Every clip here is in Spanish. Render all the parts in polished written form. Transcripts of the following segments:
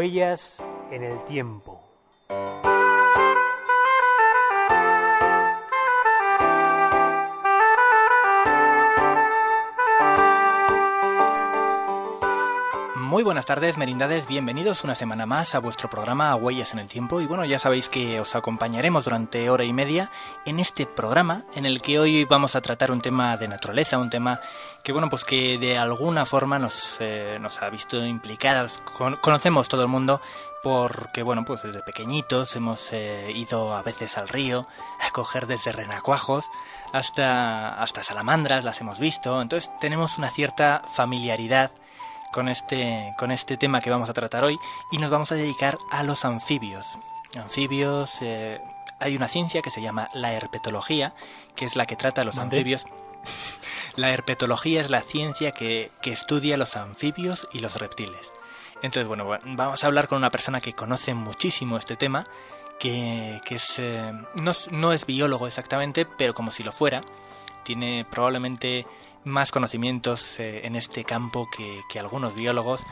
Huellas en el tiempo. Muy buenas tardes, merindades, bienvenidos una semana más a vuestro programa Huellas en el Tiempo. Y bueno, ya sabéis que os acompañaremos durante hora y media en este programa en el que hoy vamos a tratar un tema de naturaleza, un tema que bueno, pues que de alguna forma nos ha visto implicadas. Conocemos todo el mundo porque bueno, pues desde pequeñitos hemos ido a veces al río a coger desde renacuajos hasta salamandras, las hemos visto. Entonces tenemos una cierta familiaridad con este tema que vamos a tratar hoy, y nos vamos a dedicar a los anfibios. Hay una ciencia que se llama la herpetología, que es la que trata a los anfibios. La herpetología es la ciencia que estudia los anfibios y los reptiles. Entonces, bueno, vamos a hablar con una persona que conoce muchísimo este tema, que no es biólogo exactamente, pero como si lo fuera. Tiene probablemente más conocimientos en este campo que algunos biólogos.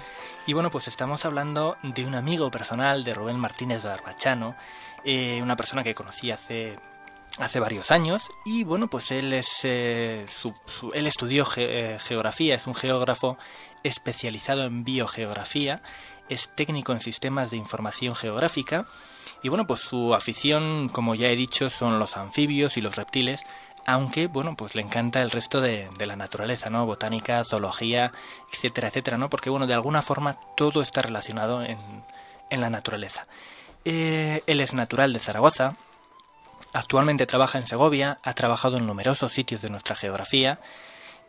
Y bueno, pues estamos hablando de un amigo personal de Rubén Martínez Barbachano, una persona que conocí hace varios años. Y bueno, pues él estudió geografía, es un geógrafo especializado en biogeografía, es técnico en sistemas de información geográfica. Y bueno, pues su afición, como ya he dicho, son los anfibios y los reptiles, aunque, bueno, pues le encanta el resto de la naturaleza, ¿no? Botánica, zoología, etcétera, etcétera, ¿no? Porque, bueno, de alguna forma todo está relacionado en la naturaleza. Él es natural de Zaragoza, actualmente trabaja en Segovia, ha trabajado en numerosos sitios de nuestra geografía.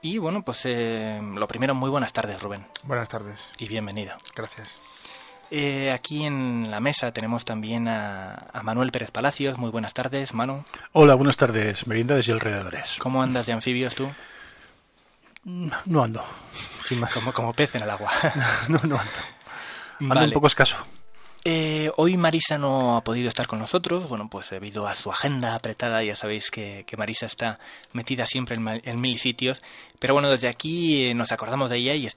Y, bueno, pues lo primero, muy buenas tardes, Rubén. Buenas tardes. Y bienvenido. Gracias. Aquí en la mesa tenemos también a Manuel Pérez Palacios. Muy buenas tardes, Manu. Hola, buenas tardes, merindades y alrededores. ¿Cómo andas de anfibios tú? No ando, sin más. Como pez en el agua. No ando. Ando Vale. un poco escaso. Hoy Marisa no ha podido estar con nosotros, bueno, pues debido a su agenda apretada. Ya sabéis que Marisa está metida siempre en mil sitios, pero bueno, desde aquí nos acordamos de ella y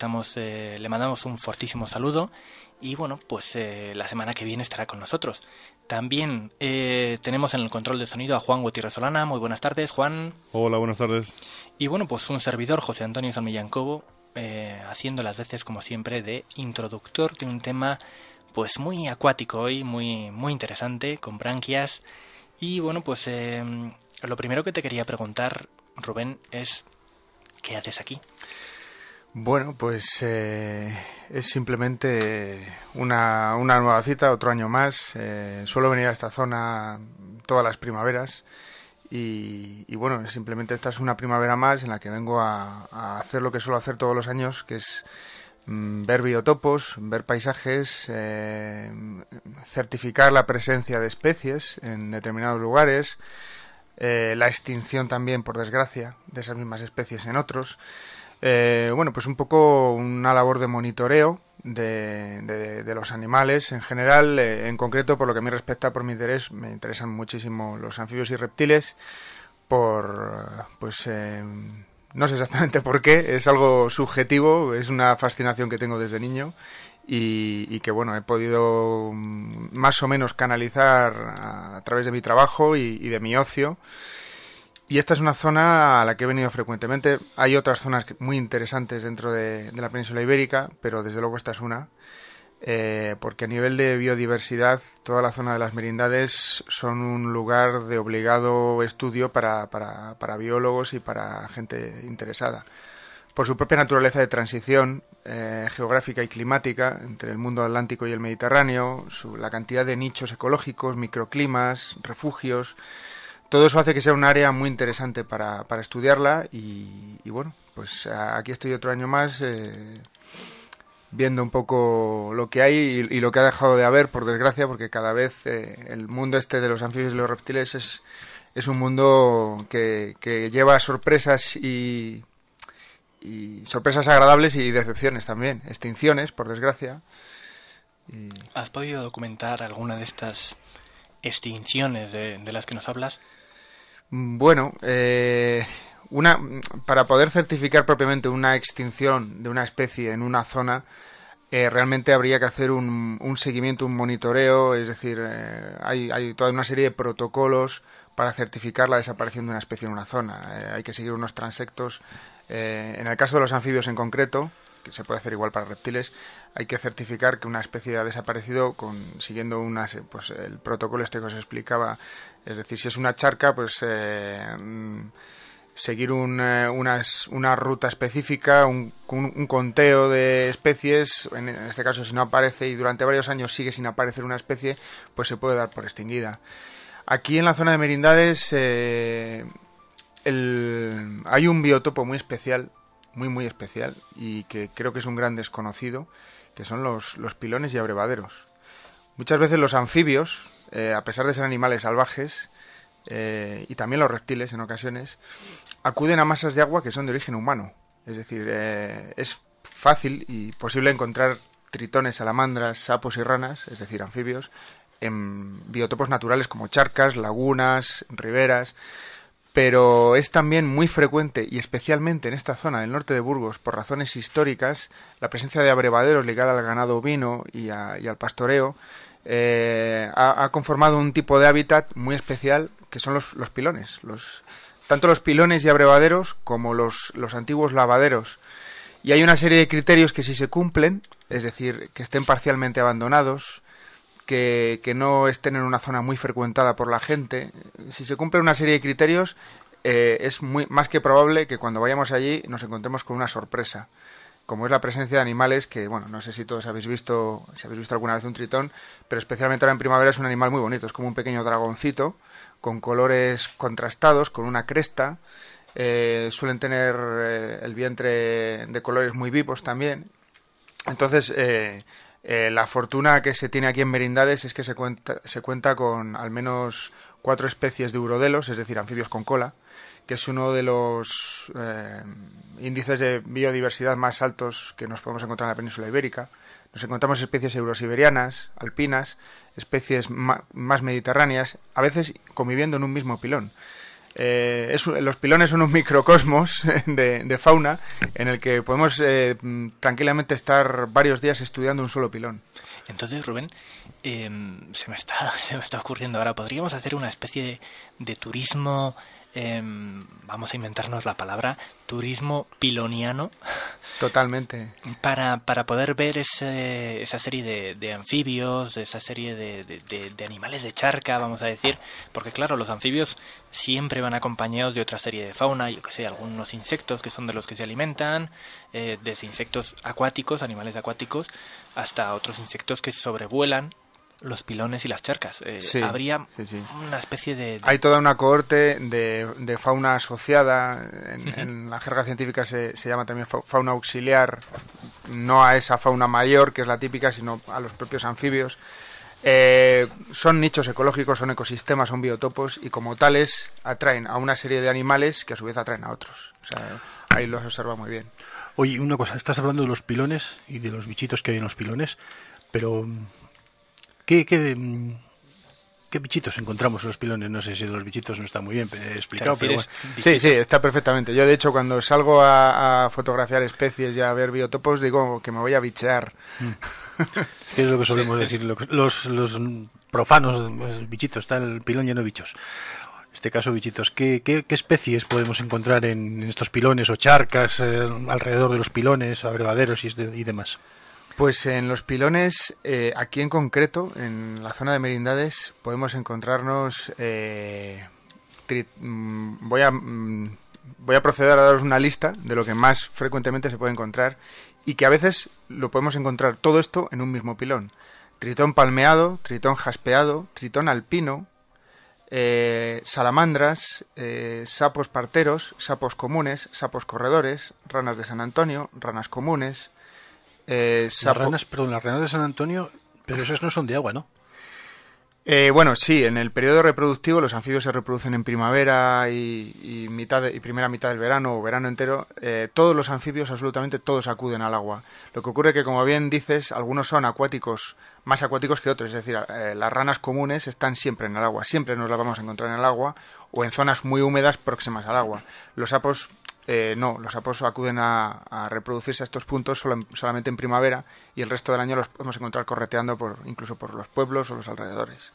le mandamos un fortísimo saludo. Y bueno, pues la semana que viene estará con nosotros. También tenemos en el control de sonido a Juan Gutiérrez Solana. Muy buenas tardes, Juan. Hola, buenas tardes. Y bueno, pues un servidor, José Antonio Salmillán Cobo, haciendo las veces, como siempre, de introductor de un tema pues muy acuático hoy, muy, muy interesante, con branquias. Y bueno, pues lo primero que te quería preguntar, Rubén, es ¿qué haces aquí? Bueno, pues es simplemente una nueva cita, otro año más. Suelo venir a esta zona todas las primaveras y bueno, simplemente esta es una primavera más en la que vengo a hacer lo que suelo hacer todos los años, que es ver biotopos, ver paisajes, certificar la presencia de especies en determinados lugares, la extinción también, por desgracia, de esas mismas especies en otros. Bueno, pues un poco una labor de monitoreo de los animales en general. En concreto, por lo que a mí respecta, por mi interés, me interesan muchísimo los anfibios y reptiles no sé exactamente por qué, es algo subjetivo, es una fascinación que tengo desde niño y que bueno, he podido más o menos canalizar a través de mi trabajo y de mi ocio. Y esta es una zona a la que he venido frecuentemente. Hay otras zonas muy interesantes dentro de la península ibérica, pero desde luego esta es una, porque a nivel de biodiversidad toda la zona de las merindades son un lugar de obligado estudio para biólogos y para gente interesada. Por su propia naturaleza de transición geográfica y climática entre el mundo atlántico y el Mediterráneo, la cantidad de nichos ecológicos, microclimas, refugios. Todo eso hace que sea un área muy interesante para estudiarla y bueno, pues aquí estoy otro año más viendo un poco lo que hay y lo que ha dejado de haber, por desgracia, porque cada vez el mundo este de los anfibios y los reptiles es un mundo que lleva sorpresas y sorpresas agradables y decepciones también, extinciones, por desgracia. ¿Has podido documentar alguna de estas extinciones de las que nos hablas? Bueno, para poder certificar propiamente una extinción de una especie en una zona, realmente habría que hacer un seguimiento, un monitoreo, es decir, hay toda una serie de protocolos para certificar la desaparición de una especie en una zona. Hay que seguir unos transectos. En el caso de los anfibios en concreto, que se puede hacer igual para reptiles, hay que certificar que una especie ha desaparecido siguiendo pues el protocolo este que os explicaba. Es decir, si es una charca, pues seguir una ruta específica, un conteo de especies. En este caso, si no aparece y durante varios años sigue sin aparecer una especie, pues se puede dar por extinguida. Aquí en la zona de Merindades hay un biotopo muy especial, muy especial, y que creo que es un gran desconocido, que son los pilones y abrevaderos. Muchas veces los anfibios, a pesar de ser animales salvajes, y también los reptiles en ocasiones, acuden a masas de agua que son de origen humano. Es decir, es fácil y posible encontrar tritones, salamandras, sapos y ranas, es decir, anfibios, en biotopos naturales como charcas, lagunas, riberas, pero es también muy frecuente, y especialmente en esta zona del norte de Burgos, por razones históricas, la presencia de abrevaderos ligada al ganado ovino y al pastoreo. Ha conformado un tipo de hábitat muy especial que son los pilones. Tanto los pilones y abrevaderos como los antiguos lavaderos. Y hay una serie de criterios que si se cumplen, es decir, que estén parcialmente abandonados, que no estén en una zona muy frecuentada por la gente, si se cumplen una serie de criterios, es más que probable que cuando vayamos allí nos encontremos con una sorpresa, como es la presencia de animales que, bueno, no sé si todos habéis visto, si habéis visto alguna vez un tritón, pero especialmente ahora en primavera es un animal muy bonito, es como un pequeño dragoncito, con colores contrastados, con una cresta, suelen tener el vientre de colores muy vivos también. Entonces, la fortuna que se tiene aquí en Merindades es que se cuenta con al menos 4 especies de urodelos, es decir, anfibios con cola, que es uno de los índices de biodiversidad más altos que nos podemos encontrar en la península ibérica. Nos encontramos especies eurosiberianas, alpinas, especies más mediterráneas, a veces conviviendo en un mismo pilón. Los pilones son un microcosmos de fauna en el que podemos tranquilamente estar varios días estudiando un solo pilón. Entonces, Rubén, se me está ocurriendo ahora, ¿podríamos hacer una especie de turismo, vamos a inventarnos la palabra, turismo piloniano? Totalmente. Para poder ver esa serie de anfibios, esa serie de animales de charca, vamos a decir, porque claro, los anfibios siempre van acompañados de otra serie de fauna, yo que sé, algunos insectos que son de los que se alimentan, desde insectos acuáticos, animales acuáticos, hasta otros insectos que sobrevuelan los pilones y las charcas. Habría una especie de... Hay toda una cohorte de fauna asociada. En la jerga científica se llama también fauna auxiliar, no a esa fauna mayor, que es la típica, sino a los propios anfibios. Son nichos ecológicos, son ecosistemas, son biotopos, y como tales atraen a una serie de animales que a su vez atraen a otros. O sea, ahí los observa muy bien. Oye, una cosa, estás hablando de los pilones y de los bichitos que hay en los pilones, pero... ¿Qué bichitos encontramos en los pilones? No sé si de los bichitos no está muy bien explicado, pero bueno. Sí, está perfectamente. Yo, de hecho, cuando salgo a fotografiar especies y a ver biotopos, digo que me voy a bichear. ¿Qué es lo que solemos decir? Los profanos, los bichitos, está el pilón lleno de bichos. En este caso, bichitos. ¿Qué especies podemos encontrar en estos pilones o charcas alrededor de los pilones, abrevaderos y demás? Pues en los pilones, aquí en concreto, en la zona de Merindades, podemos encontrarnos... voy a proceder a daros una lista de lo que más frecuentemente se puede encontrar y que a veces lo podemos encontrar todo esto en un mismo pilón. Tritón palmeado, tritón jaspeado, tritón alpino, salamandras, sapos parteros, sapos comunes, sapos corredores, ranas de San Antonio, ranas comunes... Las ranas de San Antonio, pero esas no son de agua, ¿no? Bueno, sí, en el periodo reproductivo los anfibios se reproducen en primavera y primera mitad del verano o verano entero. Todos los anfibios, absolutamente todos, acuden al agua. Lo que ocurre es que, como bien dices, algunos son acuáticos, más acuáticos que otros. Es decir, las ranas comunes están siempre en el agua, siempre nos las vamos a encontrar en el agua o en zonas muy húmedas próximas al agua. Los sapos no, los sapos acuden a reproducirse a estos puntos solamente en primavera, y el resto del año los podemos encontrar correteando incluso por los pueblos o los alrededores.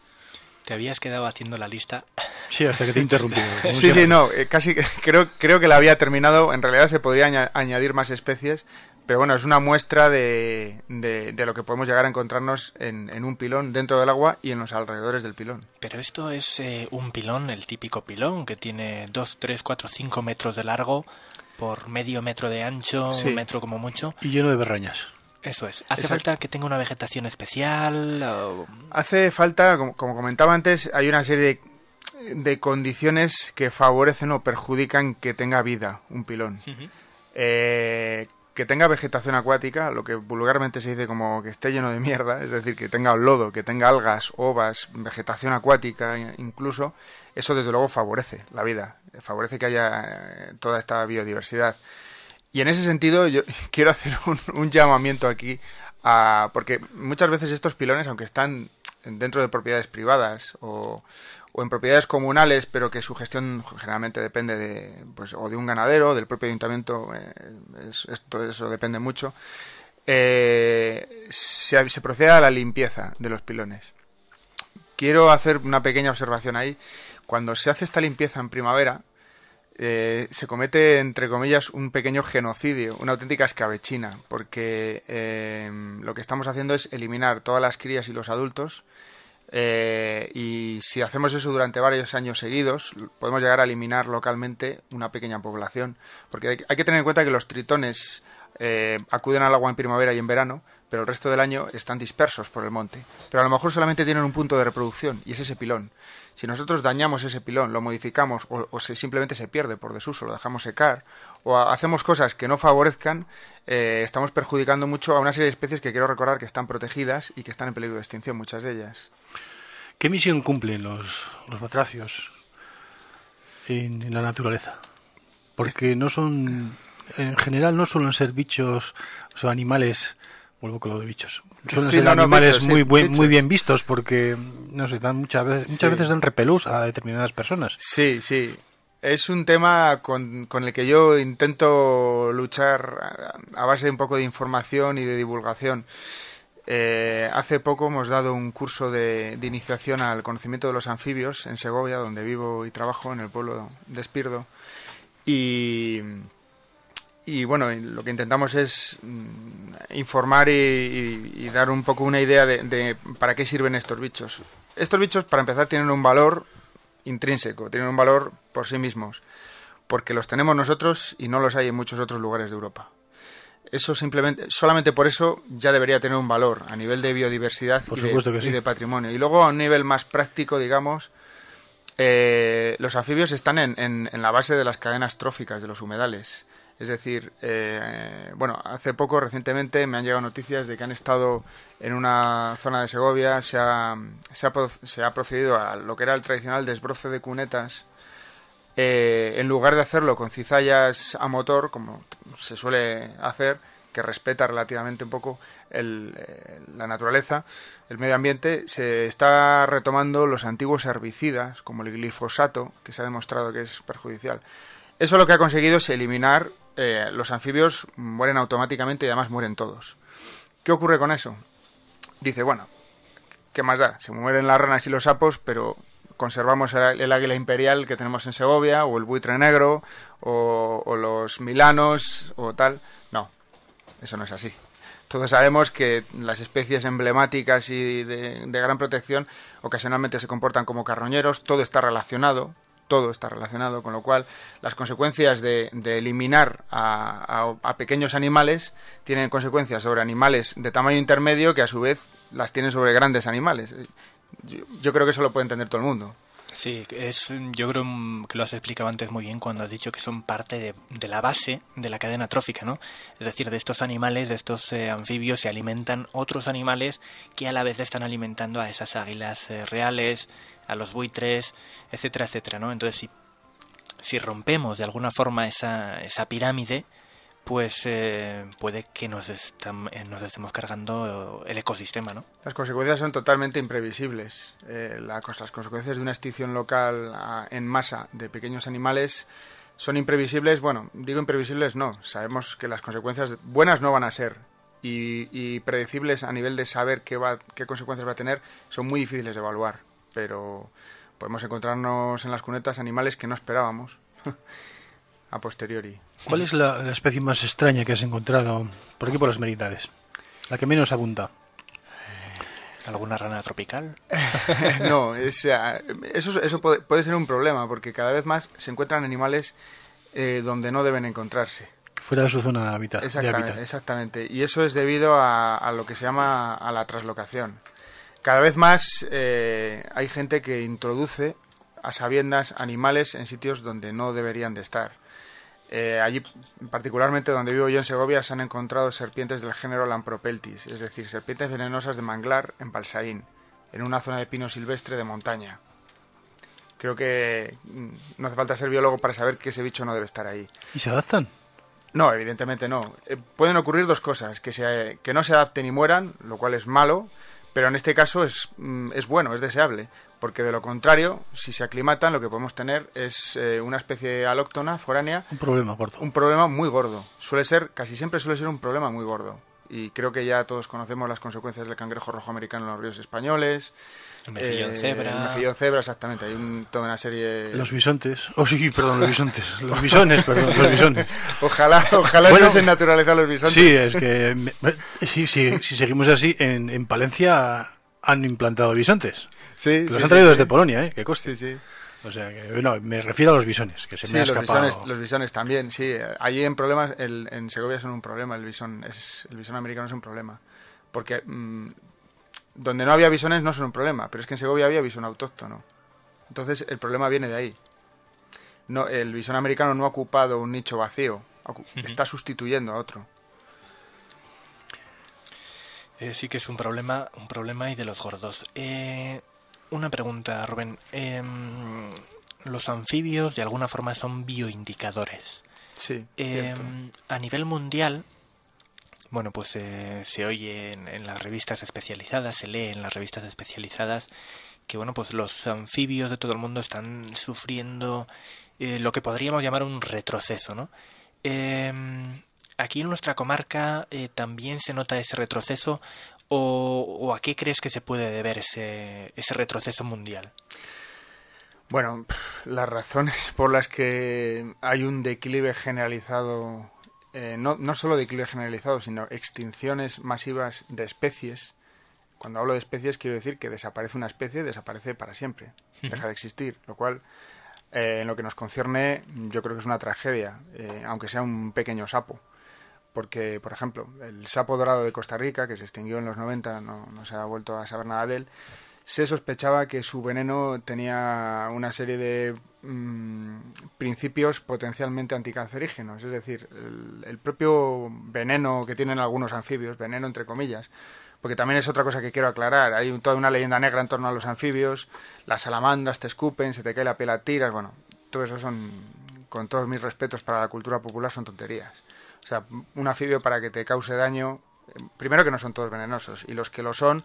Te habías quedado haciendo la lista. Sí, hasta que te he interrumpido. Sí, no, casi creo que la había terminado. En realidad se podría añadir más especies, pero bueno, es una muestra de lo que podemos llegar a encontrarnos en un pilón dentro del agua y en los alrededores del pilón. Pero esto es un pilón, el típico pilón, que tiene 2, 3, 4, 5 metros de largo por medio metro de ancho, Sí. 1 metro como mucho. Y lleno de berrañas. Eso es. ¿Hace Exacto. falta que tenga una vegetación especial? Hace falta, como comentaba antes, hay una serie de condiciones que favorecen o perjudican que tenga vida un pilón. Uh-huh. Que tenga vegetación acuática, lo que vulgarmente se dice como que esté lleno de mierda, es decir, que tenga lodo, que tenga algas, ovas, vegetación acuática incluso, eso desde luego favorece la vida, favorece que haya toda esta biodiversidad. Y en ese sentido yo quiero hacer un llamamiento aquí, porque muchas veces estos pilones, aunque están dentro de propiedades privadas o en propiedades comunales, pero que su gestión generalmente depende o de un ganadero o del propio ayuntamiento, todo eso depende mucho, se procede a la limpieza de los pilones. Quiero hacer una pequeña observación ahí. Cuando se hace esta limpieza en primavera, se comete, entre comillas, un pequeño genocidio, una auténtica escabechina, porque lo que estamos haciendo es eliminar todas las crías y los adultos, y si hacemos eso durante varios años seguidos, podemos llegar a eliminar localmente una pequeña población, porque hay que tener en cuenta que los tritones acuden al agua en primavera y en verano, pero el resto del año están dispersos por el monte, pero a lo mejor solamente tienen un punto de reproducción, y es ese pilón. Si nosotros dañamos ese pilón, lo modificamos simplemente se pierde por desuso, lo dejamos secar o hacemos cosas que no favorezcan, estamos perjudicando mucho a una serie de especies que quiero recordar que están protegidas y que están en peligro de extinción, muchas de ellas. ¿Qué misión cumplen los batracios en la naturaleza? Porque no son, en general no suelen ser bichos o animales. Vuelvo con lo de bichos. Suelen ser animales bichos, muy bien vistos porque, no sé, muchas veces dan repelús a determinadas personas. Sí. Es un tema con el que yo intento luchar a base de un poco de información y de divulgación. Hace poco hemos dado un curso de iniciación al conocimiento de los anfibios en Segovia, donde vivo y trabajo, en el pueblo de Espirdo. Y bueno, lo que intentamos es informar y dar un poco una idea de para qué sirven estos bichos. Estos bichos, para empezar, tienen un valor intrínseco, tienen un valor por sí mismos, porque los tenemos nosotros y no los hay en muchos otros lugares de Europa. Eso solamente por eso ya debería tener un valor a nivel de biodiversidad y de patrimonio. Y luego a un nivel más práctico, digamos, los anfibios están en la base de las cadenas tróficas de los humedales. Es decir, hace poco, recientemente, me han llegado noticias de que han estado en una zona de Segovia, se ha procedido a lo que era el tradicional desbroce de cunetas, en lugar de hacerlo con cizallas a motor, como se suele hacer, que respeta relativamente un poco la naturaleza, el medio ambiente, se está retomando los antiguos herbicidas, como el glifosato, que se ha demostrado que es perjudicial. Eso lo que ha conseguido es eliminar. Los anfibios mueren automáticamente y además mueren todos. ¿Qué ocurre con eso? Dice, bueno, ¿qué más da? Se mueren las ranas y los sapos, pero conservamos el águila imperial que tenemos en Segovia, o el buitre negro, o los milanos, o tal. No, eso no es así. Todos sabemos que las especies emblemáticas y de gran protección ocasionalmente se comportan como carroñeros, todo está relacionado, con lo cual las consecuencias de eliminar a pequeños animales tienen consecuencias sobre animales de tamaño intermedio que a su vez las tienen sobre grandes animales. Yo creo que eso lo puede entender todo el mundo. Sí, yo creo que lo has explicado antes muy bien cuando has dicho que son parte de la base de la cadena trófica, ¿no? Es decir, de estos animales, de estos anfibios se alimentan otros animales que a la vez están alimentando a esas águilas reales, a los buitres, etcétera, etcétera, ¿no? Entonces, si rompemos de alguna forma esa pirámide, pues puede que nos estemos cargando el ecosistema, ¿no? Las consecuencias son totalmente imprevisibles. Las consecuencias de una extinción local en masa de pequeños animales Son imprevisibles, bueno, digo imprevisibles no, sabemos que las consecuencias buenas no van a ser, y predecibles a nivel de saber qué consecuencias va a tener son muy difíciles de evaluar, pero podemos encontrarnos en las cunetas animales que no esperábamos a posteriori. ¿Cuál es la especie más extraña que has encontrado por aquí por las Merindades? La que menos abunda. ¿Alguna rana tropical? No, eso puede ser un problema, porque cada vez más se encuentran animales donde no deben encontrarse. Fuera de su zona de hábitat. Exactamente. Y eso es debido a lo que se llama a la translocación. Cada vez más hay gente que introduce a sabiendas animales en sitios donde no deberían de estar. Allí, particularmente donde vivo yo en Segovia, se han encontrado serpientes del género Lampropeltis, es decir, serpientes venenosas de manglar en Balsaín, en una zona de pino silvestre de montaña. Creo que no hace falta ser biólogo para saber que ese bicho no debe estar ahí. ¿Y se adaptan? No, evidentemente no. Pueden ocurrir dos cosas, que no se adapten y mueran, lo cual es malo, pero en este caso es bueno, es deseable, porque de lo contrario, si se aclimatan, lo que podemos tener es una especie alóctona, foránea. Un problema gordo. Un problema muy gordo. Casi siempre suele ser un problema muy gordo. Y creo que ya todos conocemos las consecuencias del cangrejo rojo americano en los ríos españoles. El mejillón cebra. El mejillón cebra, exactamente. Hay toda una serie... Los bisontes. Los bisontes. Los bisones, perdón, los bisones. Ojalá fuesen naturalizar los bisontes. Sí, es que si seguimos así, en Palencia han implantado bisontes. Sí, los han traído desde Polonia, ¿eh? Que coste. Sí. O sea, me refiero a los bisones, que se me ha escapado. Los bisones también, sí. Allí en problemas, en Segovia son un problema, el bisón americano es un problema. Porque donde no había bisones no son un problema, pero es que en Segovia había bisón autóctono. Entonces el problema viene de ahí. No, el bisón americano no ha ocupado un nicho vacío, está sustituyendo a otro. Sí que es un problema y de los gordos. Una pregunta, Rubén. Los anfibios de alguna forma son bioindicadores. Sí, a nivel mundial, bueno, pues se oye en las revistas especializadas, se lee en las revistas especializadas que, bueno, pues los anfibios de todo el mundo están sufriendo lo que podríamos llamar un retroceso, ¿no? Aquí en nuestra comarca también se nota ese retroceso. ¿O a qué crees que se puede deber ese retroceso mundial? Bueno, las razones por las que hay un declive generalizado, no solo declive generalizado, sino extinciones masivas de especies. Cuando hablo de especies quiero decir que desaparece una especie, desaparece para siempre, deja de existir, lo cual en lo que nos concierne yo creo que es una tragedia, aunque sea un pequeño sapo. Porque, por ejemplo, el sapo dorado de Costa Rica, que se extinguió en los 90, no se ha vuelto a saber nada de él, se sospechaba que su veneno tenía una serie de principios potencialmente anticancerígenos. Es decir, el propio veneno que tienen algunos anfibios, veneno entre comillas, porque también es otra cosa que quiero aclarar. Hay toda una leyenda negra en torno a los anfibios, las salamandras te escupen, se te cae la piel a tiras, bueno, todo eso son, con todos mis respetos para la cultura popular, son tonterías. O sea, un anfibio para que te cause daño, primero que no son todos venenosos, y los que lo son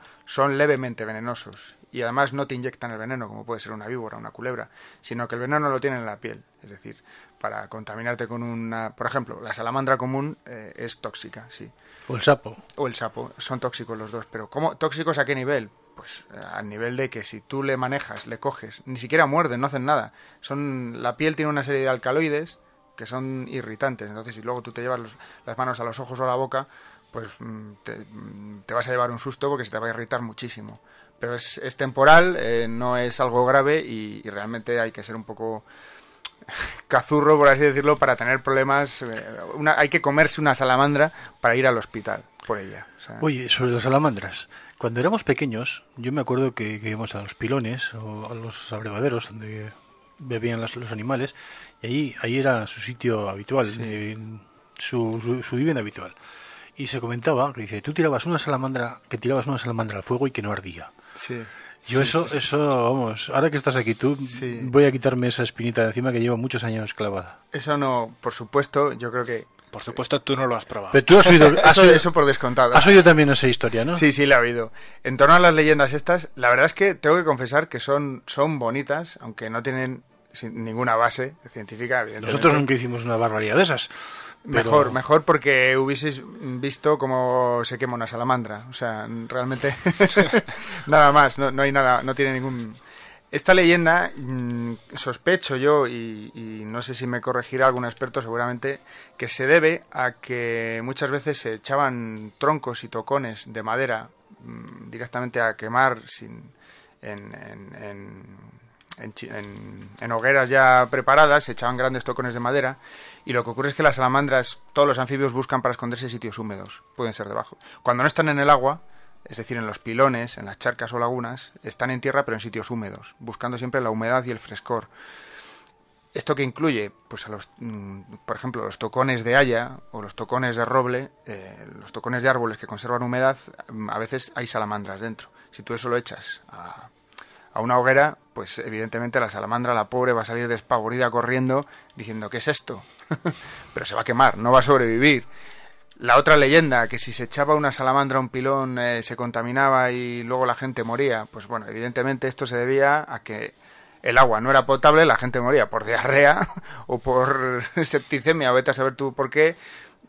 levemente venenosos. Y además no te inyectan el veneno, como puede ser una víbora, una culebra, sino que el veneno lo tienen en la piel. Es decir, para contaminarte con una... Por ejemplo, la salamandra común es tóxica, sí. O el sapo. O el sapo, son tóxicos los dos. Pero ¿cómo? ¿Tóxicos a qué nivel? Pues al nivel de que si tú le manejas, le coges, ni siquiera muerden, no hacen nada. La piel tiene una serie de alcaloides que son irritantes, entonces si luego tú te llevas las manos a los ojos o a la boca, pues te vas a llevar un susto porque se te va a irritar muchísimo. Pero es temporal, no es algo grave y realmente hay que ser un poco cazurro, por así decirlo, para tener problemas. Hay que comerse una salamandra para ir al hospital por ella. O sea... Oye, sobre las salamandras, cuando éramos pequeños, yo me acuerdo que íbamos a los pilones o a los abrevaderos donde bebían los animales, y ahí era su sitio habitual, sí. su vivienda habitual. Y se comentaba que dice, tú tirabas una salamandra al fuego y que no ardía. Sí. Yo eso, vamos, ahora que estás aquí tú, sí. Voy a quitarme esa espinita de encima que lleva muchos años clavada. Eso no, por supuesto, yo creo que... Por supuesto tú no lo has probado. Pero tú has oído... eso por descontado. Has oído también esa historia, ¿no? Sí, la he oído. En torno a las leyendas estas, la verdad es que tengo que confesar que son bonitas, aunque no tienen sin ninguna base científica, evidentemente. Nosotros nunca hicimos una barbaridad de esas. Pero... Mejor porque hubieseis visto cómo se quema una salamandra. O sea, realmente nada más, no hay nada, no tiene ningún... Esta leyenda, sospecho yo, y no sé si me corregirá algún experto seguramente, que se debe a que muchas veces se echaban troncos y tocones de madera directamente a quemar en hogueras ya preparadas, se echaban grandes tocones de madera, y lo que ocurre es que las salamandras, todos los anfibios buscan para esconderse sitios húmedos, pueden ser debajo. Cuando no están en el agua, es decir, en los pilones, en las charcas o lagunas, están en tierra pero en sitios húmedos, buscando siempre la humedad y el frescor. ¿Esto qué incluye? Pues por ejemplo, los tocones de haya o los tocones de roble, los tocones de árboles que conservan humedad, a veces hay salamandras dentro. Si tú eso lo echas a una hoguera, pues evidentemente la salamandra, la pobre, va a salir despavorida corriendo diciendo ¿qué es esto? Pero se va a quemar, no va a sobrevivir. La otra leyenda, que si se echaba una salamandra a un pilón se contaminaba y luego la gente moría, pues bueno, evidentemente esto se debía a que el agua no era potable, la gente moría por diarrea o por septicemia, vete a saber tú por qué,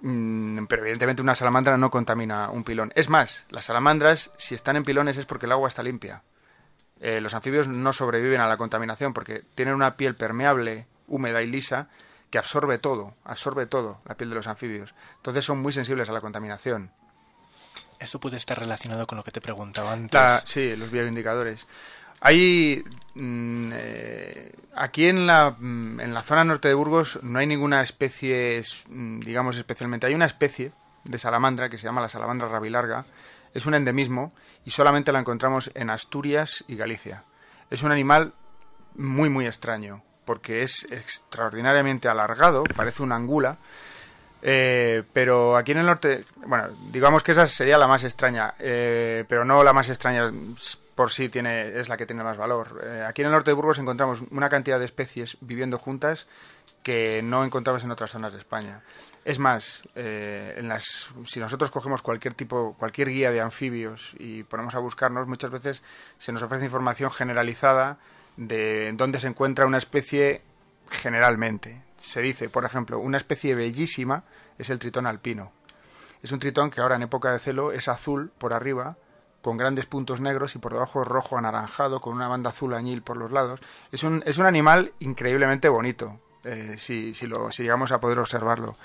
pero evidentemente una salamandra no contamina un pilón. Es más, las salamandras, si están en pilones es porque el agua está limpia. Los anfibios no sobreviven a la contaminación porque tienen una piel permeable, húmeda y lisa, que absorbe todo, la piel de los anfibios. Entonces son muy sensibles a la contaminación. Eso puede estar relacionado con lo que te preguntaba antes. Sí, los bioindicadores. Hay aquí en la zona norte de Burgos no hay ninguna especie, digamos especialmente. Hay una especie de salamandra que se llama la salamandra rabilarga. Es un endemismo y solamente la encontramos en Asturias y Galicia. Es un animal muy muy extraño, porque es extraordinariamente alargado, parece una angula, pero aquí en el norte, bueno, digamos que esa sería la más extraña, pero no la más extraña por sí es la que tiene más valor. Aquí en el norte de Burgos encontramos una cantidad de especies viviendo juntas que no encontramos en otras zonas de España. Es más, si nosotros cogemos cualquier guía de anfibios y ponemos a buscarnos, muchas veces se nos ofrece información generalizada de dónde se encuentra una especie generalmente. Se dice, por ejemplo, una especie bellísima es el tritón alpino. Es un tritón que ahora en época de celo es azul por arriba, con grandes puntos negros y por debajo rojo anaranjado, con una banda azul añil por los lados. Es un animal increíblemente bonito, si llegamos a poder observarlo.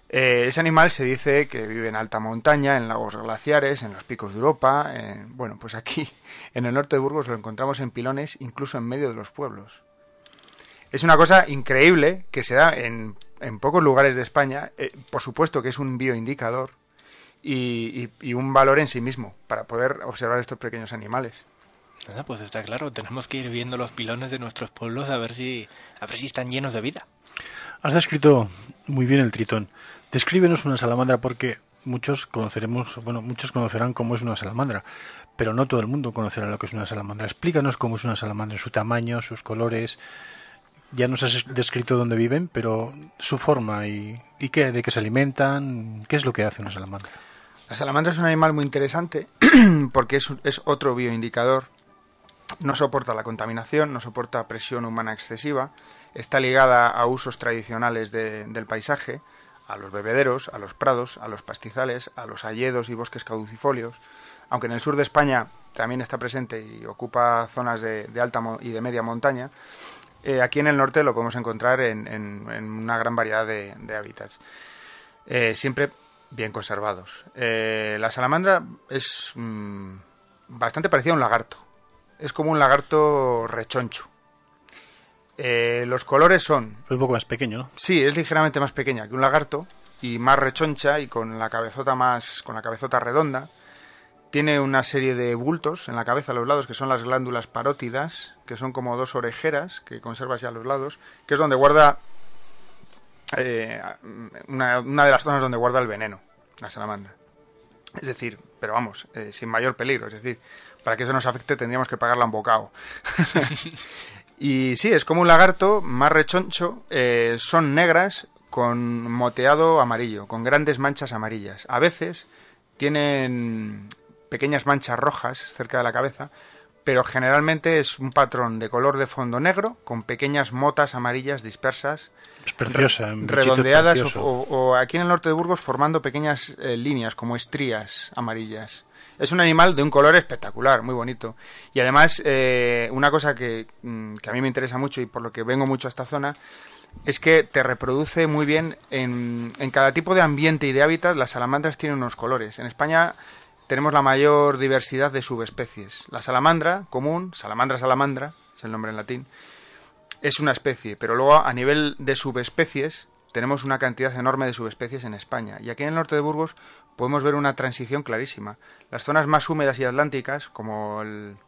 Ese animal se dice que vive en alta montaña, en lagos glaciares, en los picos de Europa. Bueno, pues aquí, en el norte de Burgos, lo encontramos en pilones, incluso en medio de los pueblos. Es una cosa increíble que se da en pocos lugares de España. Por supuesto que es un bioindicador y un valor en sí mismo para poder observar estos pequeños animales. Nada, pues está claro, tenemos que ir viendo los pilones de nuestros pueblos a ver si están llenos de vida. Has descrito muy bien el tritón. Descríbenos una salamandra porque muchos conocerán cómo es una salamandra, pero no todo el mundo conocerá lo que es una salamandra. Explícanos cómo es una salamandra, su tamaño, sus colores. Ya nos has descrito dónde viven, pero su forma y de qué se alimentan, qué es lo que hace una salamandra. La salamandra es un animal muy interesante porque es otro bioindicador. No soporta la contaminación, no soporta presión humana excesiva, está ligada a usos tradicionales del paisaje, a los bebederos, a los prados, a los pastizales, a los hayedos y bosques caducifolios, aunque en el sur de España también está presente y ocupa zonas de alta y de media montaña. Aquí en el norte lo podemos encontrar en una gran variedad de hábitats, siempre bien conservados. La salamandra es bastante parecida a un lagarto, es como un lagarto rechoncho. Los colores son... Es un poco más pequeño, ¿no? Sí, es ligeramente más pequeña que un lagarto y más rechoncha y con la cabezota redonda. Tiene una serie de bultos en la cabeza a los lados que son las glándulas parótidas, que son como dos orejeras que conservas ya a los lados, que es donde guarda una de las zonas donde guarda el veneno, la salamandra. Es decir, pero vamos, sin mayor peligro, es decir, para que eso nos afecte tendríamos que pagarla un bocado. Y sí, es como un lagarto, más rechoncho, son negras con moteado amarillo, con grandes manchas amarillas. A veces tienen pequeñas manchas rojas cerca de la cabeza, pero generalmente es un patrón de color de fondo negro con pequeñas motas amarillas dispersas, Es preciosa, un bichito redondeadas precioso. o aquí en el norte de Burgos formando pequeñas líneas como estrías amarillas. Es un animal de un color espectacular, muy bonito. Y además, una cosa que a mí me interesa mucho y por lo que vengo mucho a esta zona, es que te reproduce muy bien en cada tipo de ambiente y de hábitat. Las salamandras tienen unos colores. En España tenemos la mayor diversidad de subespecies. La salamandra común, salamandra salamandra, es el nombre en latín, es una especie, pero luego a nivel de subespecies tenemos una cantidad enorme de subespecies en España. Y aquí en el norte de Burgos podemos ver una transición clarísima. Las zonas más húmedas y atlánticas, como el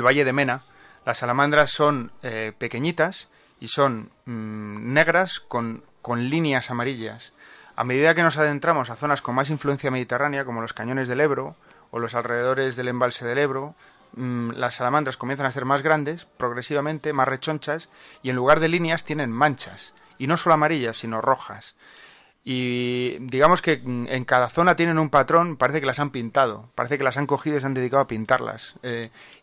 Valle de Mena, las salamandras son pequeñitas y son negras con líneas amarillas. A medida que nos adentramos a zonas con más influencia mediterránea, como los cañones del Ebro o los alrededores del embalse del Ebro, las salamandras comienzan a ser más grandes, progresivamente más rechonchas, y en lugar de líneas tienen manchas, y no solo amarillas, sino rojas. Y digamos que en cada zona tienen un patrón, parece que las han pintado, parece que las han cogido y se han dedicado a pintarlas.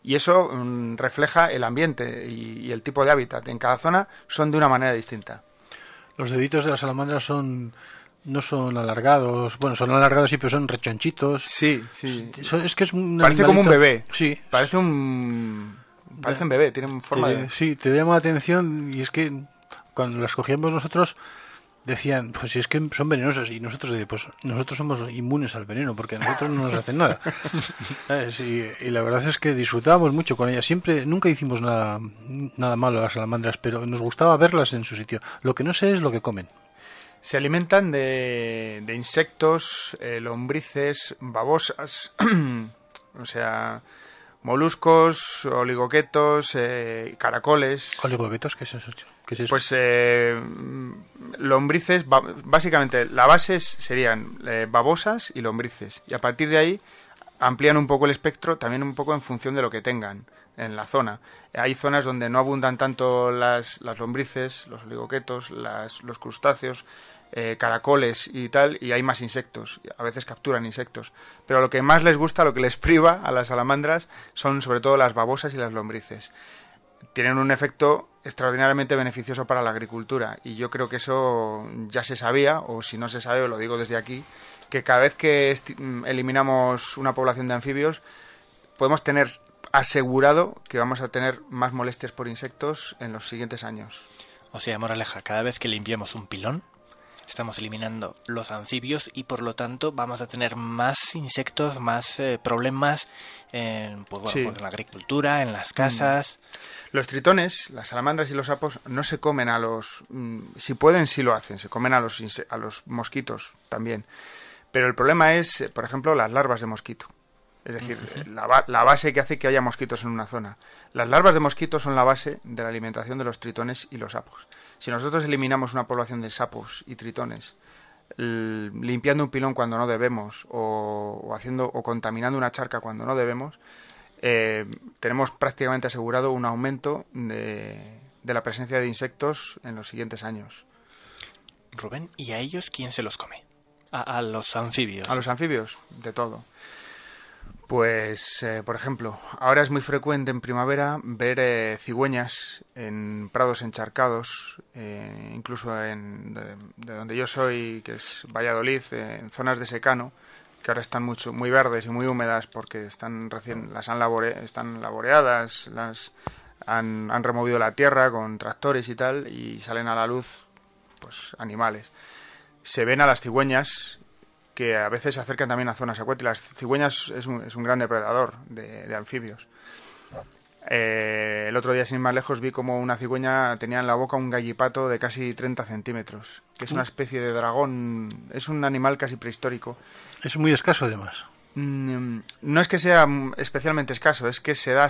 Y eso refleja el ambiente y el tipo de hábitat. En cada zona son de una manera distinta. Los deditos de la salamandra no son alargados. Bueno, son alargados sí, pero son rechonchitos. Sí, sí. Es que es un Parece como un bebé. Sí. Parece un bebé, tienen forma de... Sí, te llama la atención y es que cuando las cogíamos nosotros decían, pues si es que son venenosas y nosotros pues nosotros somos inmunes al veneno porque a nosotros no nos hacen nada. ¿Sabes? Y la verdad es que disfrutábamos mucho con ellas. Nunca hicimos nada malo a las salamandras, pero nos gustaba verlas en su sitio. Lo que no sé es lo que comen. Se alimentan de insectos, lombrices, babosas, o sea, moluscos, oligoquetos, caracoles. ¿Oligoquetos? ¿Qué es eso? ¿Qué es eso? Pues lombrices, básicamente la base serían babosas y lombrices. Y a partir de ahí amplían un poco el espectro, también un poco en función de lo que tengan en la zona. Hay zonas donde no abundan tanto las lombrices, los oligoquetos, los crustáceos, caracoles y tal, y hay más insectos. A veces capturan insectos. Pero lo que más les gusta, lo que les priva a las salamandras, son sobre todo las babosas y las lombrices. Tienen un efecto extraordinariamente beneficioso para la agricultura, y yo creo que eso ya se sabía, o si no se sabe, os lo digo desde aquí, que cada vez que eliminamos una población de anfibios, podemos tener asegurado que vamos a tener más molestias por insectos en los siguientes años. O sea, moraleja, cada vez que limpiamos un pilón, estamos eliminando los anfibios y por lo tanto vamos a tener más insectos, más problemas pues en la agricultura, en las casas. Los tritones, las salamandras y los sapos no se comen a los... si pueden, sí lo hacen, se comen a los mosquitos también. Pero el problema es, por ejemplo, las larvas de mosquito. Es decir, la base que hace que haya mosquitos en una zona. Las larvas de mosquitos son la base de la alimentación de los tritones y los sapos. Si nosotros eliminamos una población de sapos y tritones, limpiando un pilón cuando no debemos, o contaminando una charca cuando no debemos, tenemos prácticamente asegurado un aumento de la presencia de insectos en los siguientes años. Rubén, ¿y a ellos quién se los come? A los anfibios. A los anfibios, de todo. Pues, por ejemplo, ahora es muy frecuente en primavera ver cigüeñas en prados encharcados, incluso de donde yo soy, que es Valladolid, en zonas de secano, que ahora están muy verdes y muy húmedas porque están laboreadas, han removido la tierra con tractores y tal, y salen a la luz pues animales. Se ven a las cigüeñas, que a veces se acercan también a zonas acuáticas. Las cigüeñas es un gran depredador de anfibios. El otro día, sin ir más lejos, vi como una cigüeña tenía en la boca un gallipato de casi 30 centímetros, que es una especie de dragón, es un animal casi prehistórico. Es muy escaso, además. No es que sea especialmente escaso, es que se da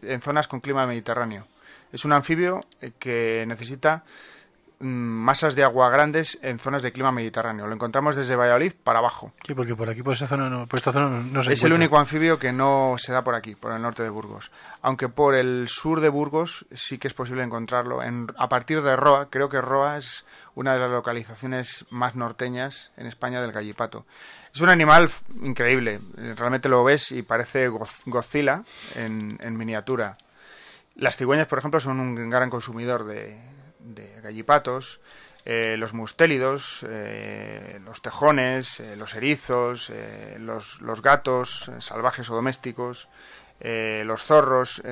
en zonas con clima mediterráneo. Es un anfibio que necesita masas de agua grandes en zonas de clima mediterráneo. Lo encontramos desde Valladolid para abajo. Sí, porque por aquí, por esta zona no se encuentra. Es el único anfibio que no se da por aquí, por el norte de Burgos. Aunque por el sur de Burgos sí que es posible encontrarlo. A partir de Roa, creo que Roa es una de las localizaciones más norteñas en España del gallipato. Es un animal increíble. Realmente lo ves y parece Godzilla en miniatura. Las cigüeñas, por ejemplo, son un gran consumidor de gallipatos, los mustélidos, los tejones, los erizos, los gatos salvajes o domésticos, los zorros,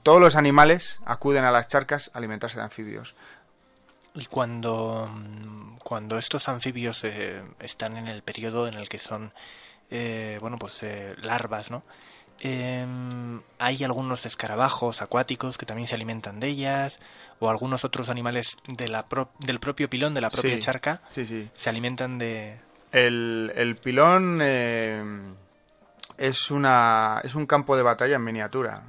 todos los animales acuden a las charcas a alimentarse de anfibios. Y cuando estos anfibios están en el periodo en el que son larvas, ¿no? Hay algunos escarabajos acuáticos que también se alimentan de ellas, o algunos otros animales del propio pilón, de la propia charca, se alimentan de... El pilón es un campo de batalla en miniatura.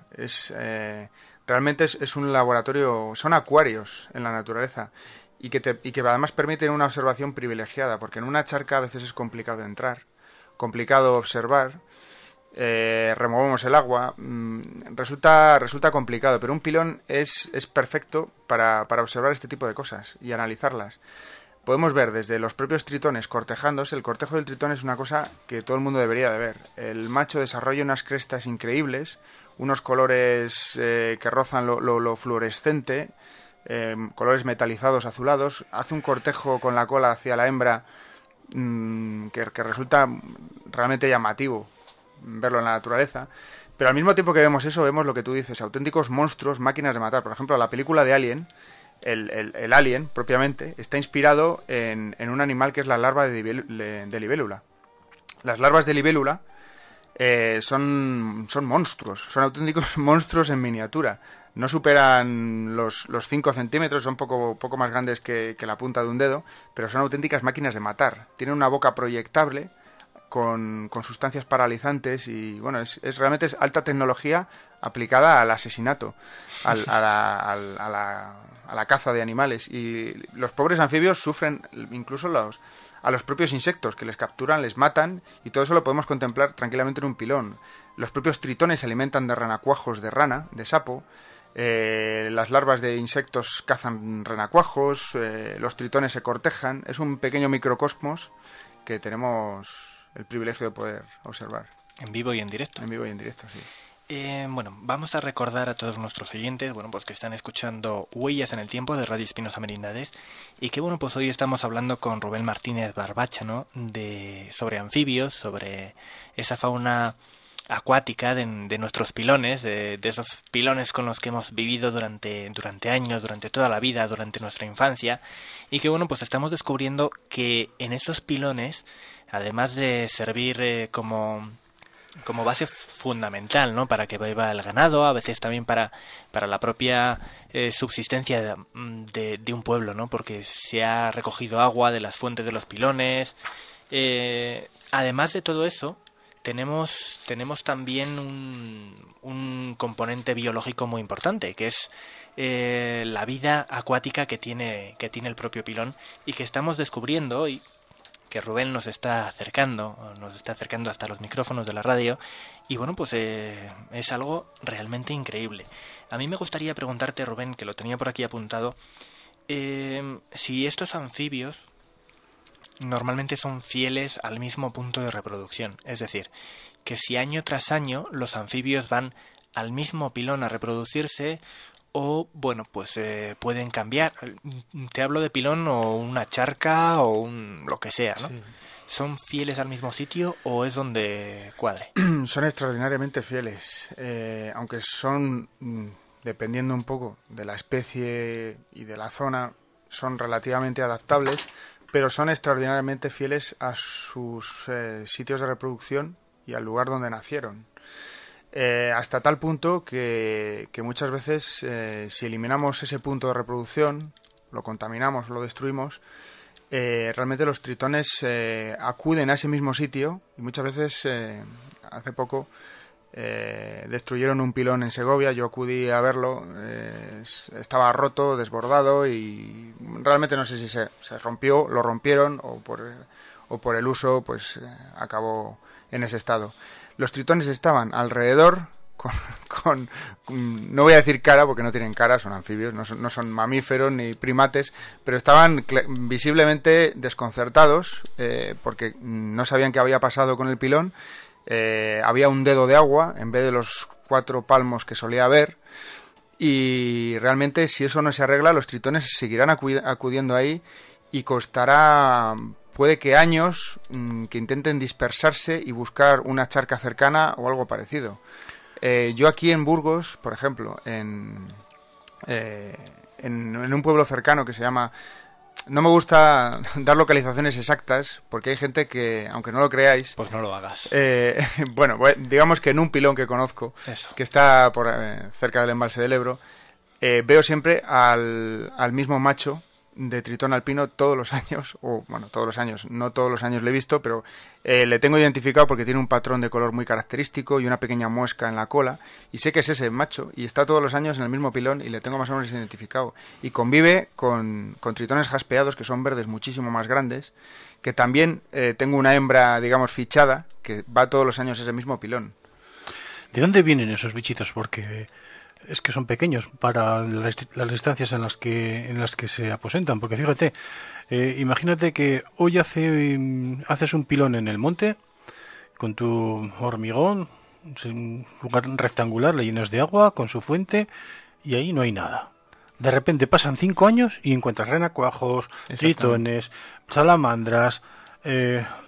Realmente es un laboratorio, son acuarios en la naturaleza y que además permiten una observación privilegiada, porque en una charca a veces es complicado entrar, complicado observar. Removemos el agua, resulta complicado, pero un pilón es perfecto para observar este tipo de cosas y analizarlas. Podemos ver desde los propios tritones cortejándose. El cortejo del tritón es una cosa que todo el mundo debería de ver. El macho desarrolla unas crestas increíbles, unos colores que rozan lo fluorescente, colores metalizados azulados, hace un cortejo con la cola hacia la hembra que resulta realmente llamativo verlo en la naturaleza, pero al mismo tiempo que vemos eso, vemos lo que tú dices, auténticos monstruos, máquinas de matar. Por ejemplo, la película de Alien, el Alien propiamente, está inspirado en un animal que es la larva de libélula. Las larvas de libélula son monstruos, son auténticos monstruos en miniatura. No superan los 5 centímetros, son poco más grandes que la punta de un dedo, pero son auténticas máquinas de matar. Tienen una boca proyectable con sustancias paralizantes y bueno, realmente es alta tecnología aplicada al asesinato, a la caza de animales. Y los pobres anfibios sufren incluso a los propios insectos que les capturan, les matan, y todo eso lo podemos contemplar tranquilamente en un pilón. Los propios tritones se alimentan de renacuajos de rana, de sapo. Las larvas de insectos cazan renacuajos, los tritones se cortejan. Es un pequeño microcosmos que tenemos el privilegio de poder observar. En vivo y en directo. En vivo y en directo, sí. Vamos a recordar a todos nuestros oyentes, que están escuchando Huellas en el Tiempo de Radio Espinosa Merindades, y que hoy estamos hablando con Rubén Martínez Barbacha, ¿no? Sobre anfibios, sobre esa fauna acuática de nuestros pilones, de esos pilones con los que hemos vivido durante años, durante toda la vida, durante nuestra infancia, y que estamos descubriendo que en esos pilones, además de servir como base fundamental, ¿no? Para que viva el ganado, a veces también para la propia subsistencia de un pueblo, ¿no? Porque se ha recogido agua de las fuentes de los pilones. Además de todo eso, tenemos también un componente biológico muy importante, que es la vida acuática que tiene el propio pilón, y que estamos descubriendo hoy, que Rubén nos está acercando hasta los micrófonos de la radio, y es algo realmente increíble. A mí me gustaría preguntarte, Rubén, que lo tenía por aquí apuntado, si estos anfibios normalmente son fieles al mismo punto de reproducción, es decir, que si año tras año los anfibios van al mismo pilón a reproducirse, o pueden cambiar. Te hablo de pilón o una charca o lo que sea, ¿no? Sí. ¿Son fieles al mismo sitio o es donde cuadre? Son extraordinariamente fieles, aunque son, dependiendo un poco de la especie y de la zona, son relativamente adaptables, pero son extraordinariamente fieles a sus sitios de reproducción y al lugar donde nacieron. Hasta tal punto que muchas veces, si eliminamos ese punto de reproducción, lo contaminamos, lo destruimos, realmente los tritones acuden a ese mismo sitio, y muchas veces, hace poco, destruyeron un pilón en Segovia, yo acudí a verlo, estaba roto, desbordado y realmente no sé si se rompió, lo rompieron o por el uso pues acabó en ese estado. Los tritones estaban alrededor no voy a decir cara porque no tienen cara, son anfibios, no son mamíferos ni primates, pero estaban visiblemente desconcertados porque no sabían qué había pasado con el pilón. Había un dedo de agua en vez de los 4 palmos que solía haber, y realmente si eso no se arregla los tritones seguirán acudiendo ahí y costará, puede que años, que intenten dispersarse y buscar una charca cercana o algo parecido. Yo aquí en Burgos, por ejemplo, en un pueblo cercano que se llama... No me gusta dar localizaciones exactas, porque hay gente que, aunque no lo creáis... Pues no lo hagas. Bueno, digamos que en un pilón que conozco, que está por cerca del embalse del Ebro, veo siempre al mismo macho de tritón alpino todos los años, o bueno, todos los años, no todos los años le he visto, pero le tengo identificado porque tiene un patrón de color muy característico y una pequeña muesca en la cola, y sé que es ese macho, y está todos los años en el mismo pilón y le tengo más o menos identificado, y convive con tritones jaspeados que son verdes muchísimo más grandes, que también tengo una hembra, digamos, fichada, que va todos los años a ese mismo pilón. ¿De dónde vienen esos bichitos? Porque... es que son pequeños para las distancias en las que se aposentan, porque fíjate, imagínate que hoy haces un pilón en el monte con tu hormigón, un lugar rectangular, le llenas de agua con su fuente y ahí no hay nada. De repente pasan 5 años y encuentras renacuajos, tritones, salamandras,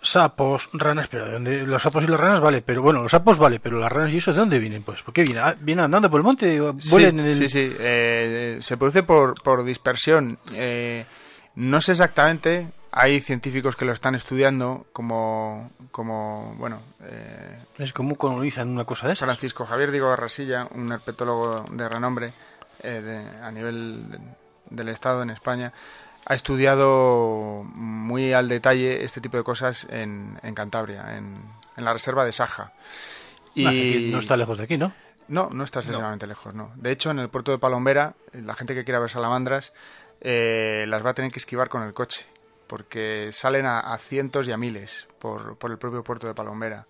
sapos, ranas, pero ¿de dónde? Los sapos y las ranas vale, pero bueno, los sapos vale, pero las ranas y eso ¿de dónde vienen? Pues ¿por qué vienen? ¿Vienen andando por el monte? ¿Vuelan en el... Sí, se produce por dispersión. No sé exactamente, hay científicos que lo están estudiando como bueno... es como colonizan una cosa de esas. Francisco Javier Diego Garrasilla, un herpetólogo de renombre a nivel del Estado en España, ha estudiado muy al detalle este tipo de cosas en Cantabria, en la reserva de Saja. Y no está lejos de aquí, ¿no? No está excesivamente lejos, no. De hecho, en el puerto de Palombera, la gente que quiera ver salamandras las va a tener que esquivar con el coche, porque salen a cientos y a miles por el propio puerto de Palombera.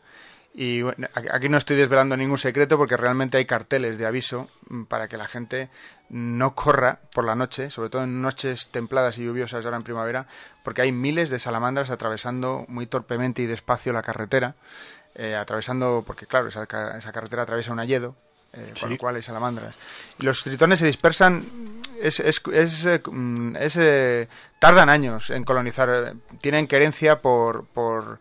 Y bueno, aquí no estoy desvelando ningún secreto porque realmente hay carteles de aviso para que la gente no corra por la noche, sobre todo en noches templadas y lluviosas ahora en primavera, porque hay miles de salamandras atravesando muy torpemente y despacio la carretera, atravesando, porque claro, esa carretera atraviesa un hayedo, con lo cual hay salamandras. Y los tritones se dispersan, tardan años en colonizar, tienen querencia por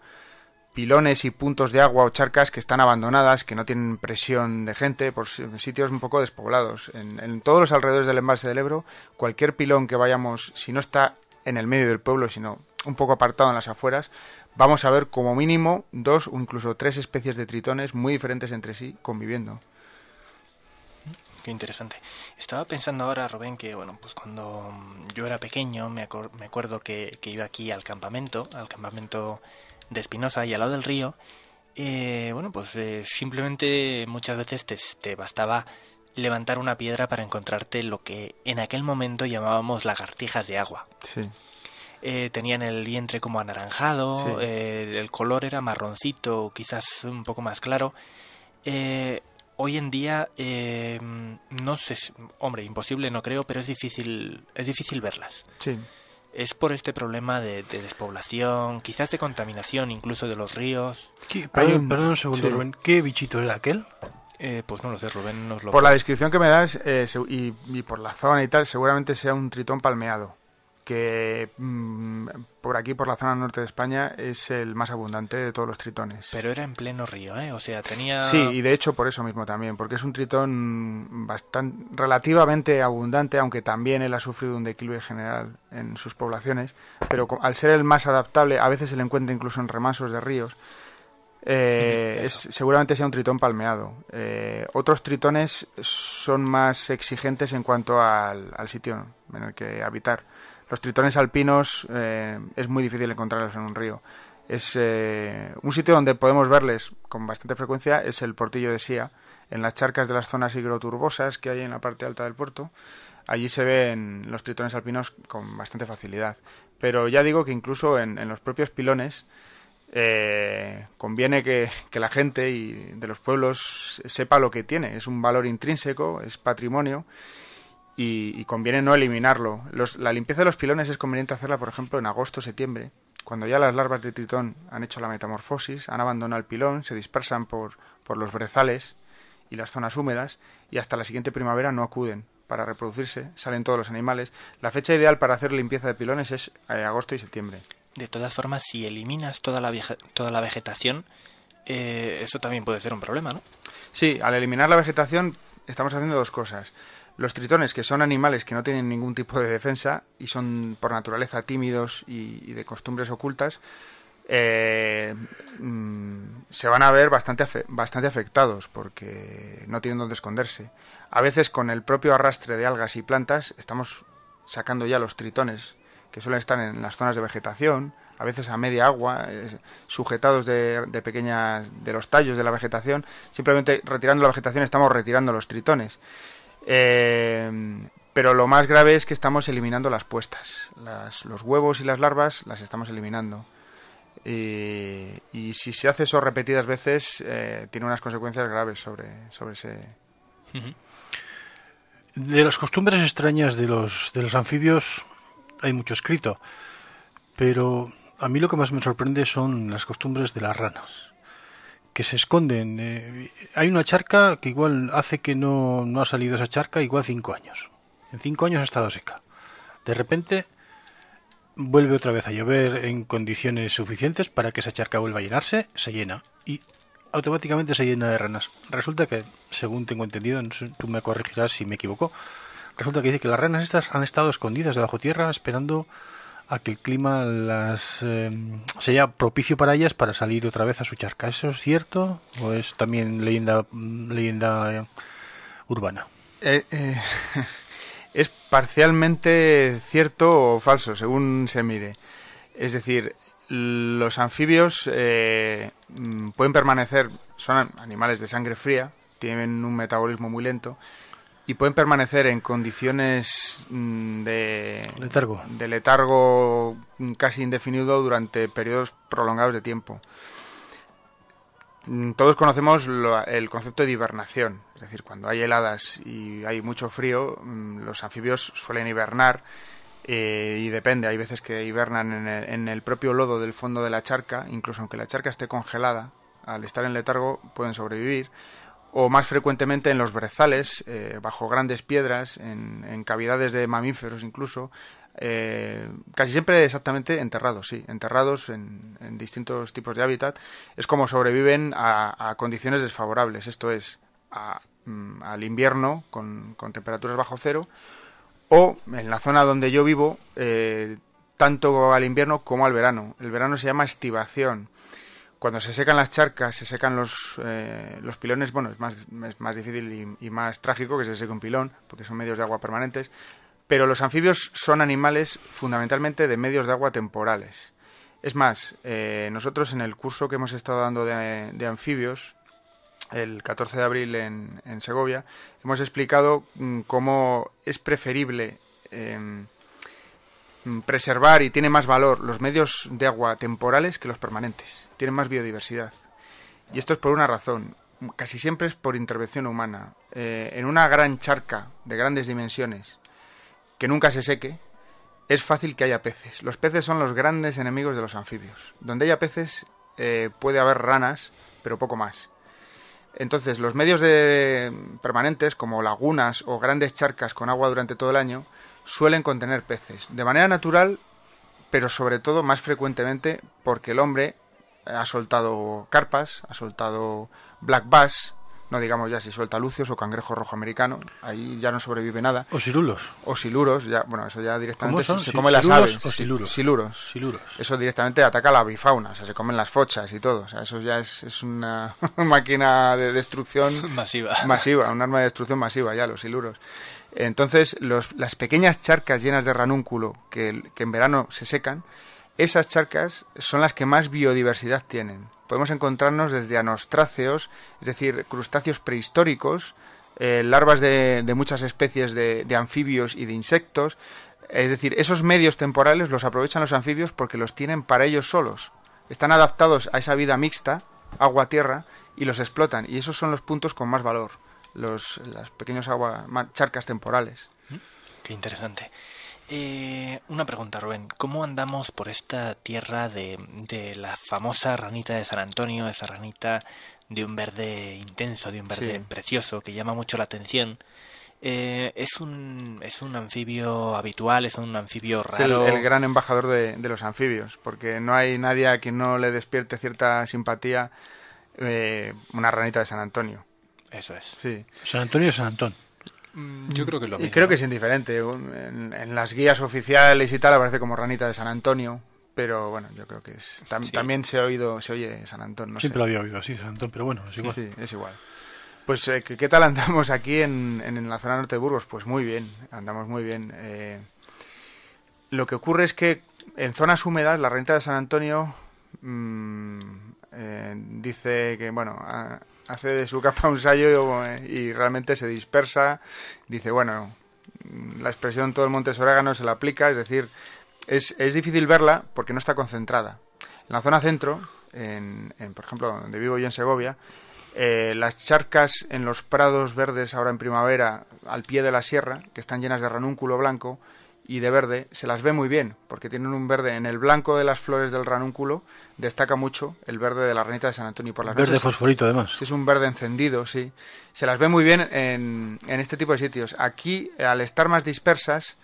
pilones y puntos de agua o charcas que están abandonadas, que no tienen presión de gente, por sitios un poco despoblados. En todos los alrededores del embalse del Ebro, cualquier pilón que vayamos, si no está en el medio del pueblo, sino un poco apartado en las afueras, vamos a ver como mínimo 2 o incluso 3 especies de tritones muy diferentes entre sí conviviendo. Qué interesante. Estaba pensando ahora, Rubén, que bueno, pues cuando yo era pequeño me acuerdo que iba aquí al campamento de Espinosa y al lado del río, bueno, pues simplemente muchas veces te bastaba levantar una piedra para encontrarte lo que en aquel momento llamábamos lagartijas de agua. Sí. Tenían el vientre como anaranjado, Sí. El color era marroncito, quizás un poco más claro. Hoy en día, no sé, hombre, imposible no creo, pero es difícil verlas. Sí. Es por este problema de despoblación, quizás de contaminación incluso de los ríos. Perdón un segundo, sí. Rubén, ¿qué bichito era aquel? Pues no lo sé, Rubén nos lo... Por la descripción que me das y por la zona y tal, seguramente sea un tritón palmeado, que por aquí, por la zona norte de España, es el más abundante de todos los tritones. Pero era en pleno río, ¿eh? O sea, tenía... Sí, y de hecho por eso mismo también, porque es un tritón relativamente abundante, aunque también él ha sufrido un declive general en sus poblaciones, pero al ser el más adaptable, a veces se le encuentra incluso en remasos de ríos. Seguramente sea un tritón palmeado. Otros tritones son más exigentes en cuanto al sitio en el que habitar. Los tritones alpinos es muy difícil encontrarlos en un río. Es un sitio donde podemos verles con bastante frecuencia es el Portillo de Sia, en las charcas de las zonas higroturbosas que hay en la parte alta del puerto. Allí se ven los tritones alpinos con bastante facilidad. Pero ya digo que incluso en los propios pilones conviene que la gente de los pueblos sepa lo que tiene. Es un valor intrínseco, es patrimonio y conviene no eliminarlo. La limpieza de los pilones es conveniente hacerla, por ejemplo, en agosto o septiembre, cuando ya las larvas de tritón han hecho la metamorfosis, han abandonado el pilón, se dispersan por los brezales y las zonas húmedas y hasta la siguiente primavera no acuden para reproducirse, salen todos los animales. La fecha ideal para hacer limpieza de pilones es agosto y septiembre. De todas formas, si eliminas toda la vegetación, eso también puede ser un problema, ¿no? Sí, al eliminar la vegetación estamos haciendo dos cosas. Los tritones, que son animales que no tienen ningún tipo de defensa y son por naturaleza tímidos y de costumbres ocultas, se van a ver bastante afectados porque no tienen dónde esconderse. A veces con el propio arrastre de algas y plantas estamos sacando ya los tritones que suelen estar en las zonas de vegetación, a veces a media agua, sujetados de los tallos de la vegetación. Simplemente retirando la vegetación estamos retirando los tritones. Pero lo más grave es que estamos eliminando las puestas. Los huevos y las larvas las estamos eliminando. Y si se hace eso repetidas veces, tiene unas consecuencias graves sobre ese... De las costumbres extrañas de los anfibios hay mucho escrito, pero a mí lo que más me sorprende son las costumbres de las ranas, que se esconden. Hay una charca que igual hace que no ha salido esa charca igual 5 años. En 5 años ha estado seca. De repente vuelve otra vez a llover en condiciones suficientes para que esa charca vuelva a llenarse, se llena y automáticamente se llena de ranas. Resulta que, según tengo entendido, tú me corregirás si me equivoco, resulta que dice que las ranas estas han estado escondidas debajo tierra esperando a que el clima sea propicio para ellas para salir otra vez a su charca. ¿Eso es cierto o es también leyenda urbana? Es parcialmente cierto o falso, según se mire. Es decir, los anfibios pueden permanecer, son animales de sangre fría, tienen un metabolismo muy lento y pueden permanecer en condiciones de letargo casi indefinido durante periodos prolongados de tiempo. Todos conocemos el concepto de hibernación, es decir, cuando hay heladas y hay mucho frío, los anfibios suelen hibernar y depende, hay veces que hibernan en el propio lodo del fondo de la charca, incluso aunque la charca esté congelada, al estar en letargo pueden sobrevivir, o más frecuentemente en los brezales, bajo grandes piedras, en cavidades de mamíferos incluso, casi siempre exactamente enterrados en distintos tipos de hábitat. Es como sobreviven a condiciones desfavorables, esto es, al invierno con temperaturas bajo cero, o en la zona donde yo vivo, tanto al invierno como al verano. El verano se llama estivación. Cuando se secan las charcas, se secan los pilones, bueno, es más difícil y más trágico que se seque un pilón, porque son medios de agua permanentes, pero los anfibios son animales fundamentalmente de medios de agua temporales. Es más, nosotros en el curso que hemos estado dando de anfibios, el 14 de abril en Segovia, hemos explicado cómo es preferible preservar y tiene más valor los medios de agua temporales que los permanentes. Tienen más biodiversidad. Y esto es por una razón. Casi siempre es por intervención humana. En una gran charca de grandes dimensiones que nunca se seque, es fácil que haya peces. Los peces son los grandes enemigos de los anfibios. Donde haya peces puede haber ranas, pero poco más. Entonces, los medios permanentes, como lagunas o grandes charcas con agua durante todo el año, suelen contener peces, de manera natural, pero sobre todo más frecuentemente porque el hombre ha soltado carpas, ha soltado black bass, no digamos ya si suelta lucios o cangrejo rojo americano, ahí ya no sobrevive nada. O siluros. O siluros, ya, bueno, eso ya directamente se come comen las aves. O siluros. Siluros. Siluros. Eso directamente ataca a la avifauna, o sea, se comen las fochas y todo, o sea, eso ya es una máquina de destrucción masiva, un arma de destrucción masiva ya, los siluros. Entonces, las pequeñas charcas llenas de ranúnculo que en verano se secan, esas charcas son las que más biodiversidad tienen. Podemos encontrarnos desde anostráceos, es decir, crustáceos prehistóricos, larvas de muchas especies de anfibios y de insectos. Es decir, esos medios temporales los aprovechan los anfibios porque los tienen para ellos solos. Están adaptados a esa vida mixta, agua-tierra, y los explotan. Y esos son los puntos con más valor, las pequeñas charcas temporales. Qué interesante. Una pregunta, Rubén. ¿Cómo andamos por esta tierra de la famosa ranita de San Antonio, esa ranita de un verde intenso, de un verde precioso, que llama mucho la atención? ¿Es un anfibio habitual? ¿Es un anfibio raro? Es el gran embajador de los anfibios, porque no hay nadie a quien no le despierte cierta simpatía una ranita de San Antonio. Eso es. Sí. San Antonio o San Antón. Yo creo que es lo mismo. Y creo que es indiferente. En las guías oficiales y tal aparece como ranita de San Antonio, pero bueno, yo creo que es también se oye San Antón. No Siempre sé. lo había oído así, San Antón, pero bueno, es igual. Sí, es igual. Pues, ¿qué tal andamos aquí en la zona norte de Burgos? Pues muy bien, andamos muy bien. Lo que ocurre es que en zonas húmedas la ranita de San Antonio dice que, bueno, hace de su capa un sayo y realmente se dispersa. Dice, bueno, la expresión todo el monte es orégano se la aplica, es decir, es difícil verla porque no está concentrada. En la zona centro, por ejemplo, donde vivo yo en Segovia, las charcas en los prados verdes ahora en primavera, al pie de la sierra, que están llenas de ranúnculo blanco y de verde, se las ve muy bien, porque tienen un verde en el blanco de las flores del ranúnculo, destaca mucho el verde de la ranita de San Antonio. Por las verde noches, fosforito, además. Sí, es un verde encendido, sí. Se las ve muy bien en este tipo de sitios. Aquí, al estar más dispersas,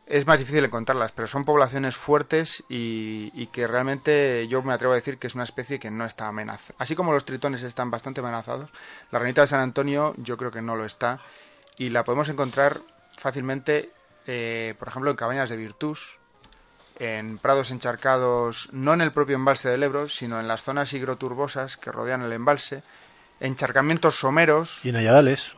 es más difícil encontrarlas, pero son poblaciones fuertes y que realmente yo me atrevo a decir que es una especie que no está amenazada. Así como los tritones están bastante amenazados, la ranita de San Antonio yo creo que no lo está, y la podemos encontrar fácilmente, por ejemplo, en cabañas de Virtús, en prados encharcados, no en el propio embalse del Ebro, sino en las zonas higroturbosas que rodean el embalse, encharcamientos someros. Y en Ayadales.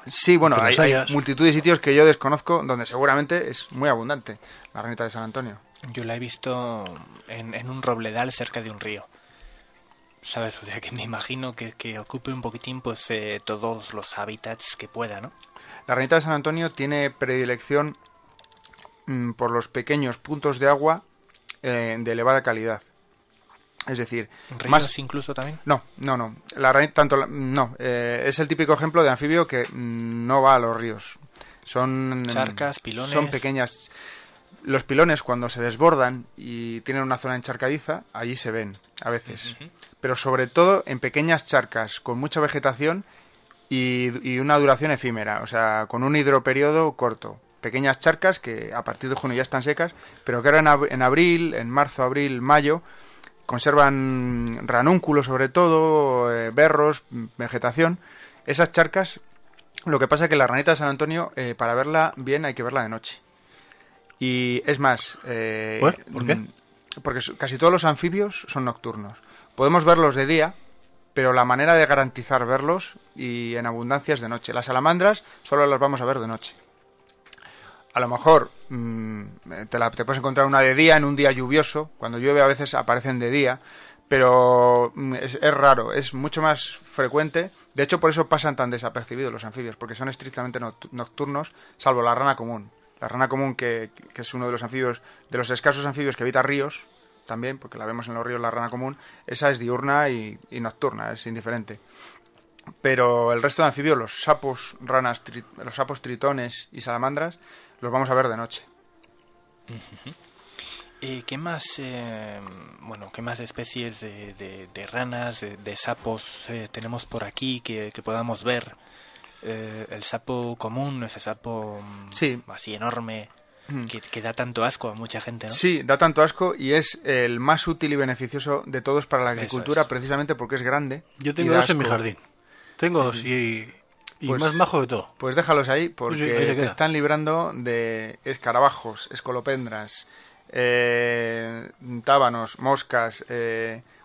Sí, bueno, hay hayas. multitud de sitios que yo desconozco donde seguramente es muy abundante la ranita de San Antonio. Yo la he visto en un robledal cerca de un río. ¿Sabes? O sea, que me imagino que ocupe un poquitín pues todos los hábitats que pueda, ¿no? La ranita de San Antonio tiene predilección por los pequeños puntos de agua de elevada calidad. Es decir, ¿ríos incluso también? No. La ranita, es el típico ejemplo de anfibio que no va a los ríos. Son charcas, pilones. Son pequeñas. Los pilones, cuando se desbordan y tienen una zona encharcadiza, allí se ven a veces. Uh-huh. Pero sobre todo en pequeñas charcas con mucha vegetación y una duración efímera, o sea, con un hidroperiodo corto. Pequeñas charcas que a partir de junio ya están secas, pero que ahora en abril, en marzo, abril, mayo, conservan ranúnculos sobre todo, berros, vegetación. Esas charcas, lo que pasa es que la ranita de San Antonio, para verla bien hay que verla de noche. Y es más... ¿Por qué? Porque casi todos los anfibios son nocturnos. Podemos verlos de día, pero la manera de garantizar verlos y en abundancia es de noche. Las salamandras solo las vamos a ver de noche. A lo mejor te puedes encontrar una de día en un día lluvioso. Cuando llueve a veces aparecen de día, pero es raro, es mucho más frecuente. De hecho, por eso pasan tan desapercibidos los anfibios, porque son estrictamente nocturnos, salvo la rana común. La rana común, que es uno de los anfibios, de los escasos anfibios que habita ríos, también, porque la vemos en los ríos, la rana común, esa es diurna y nocturna, es indiferente. Pero el resto de anfibios, los sapos, los sapos tritones y salamandras, los vamos a ver de noche. Uh-huh. ¿Qué más especies de ranas, de sapos tenemos por aquí que podamos ver? El sapo común, ese sapo así enorme, que da tanto asco a mucha gente, ¿no? Sí, da tanto asco y es el más útil y beneficioso de todos para la agricultura, precisamente porque es grande. Yo tengo dos en mi jardín. Tengo dos y pues, más majo de todo. Pues déjalos ahí porque te están librando de escarabajos, escolopendras, tábanos, moscas,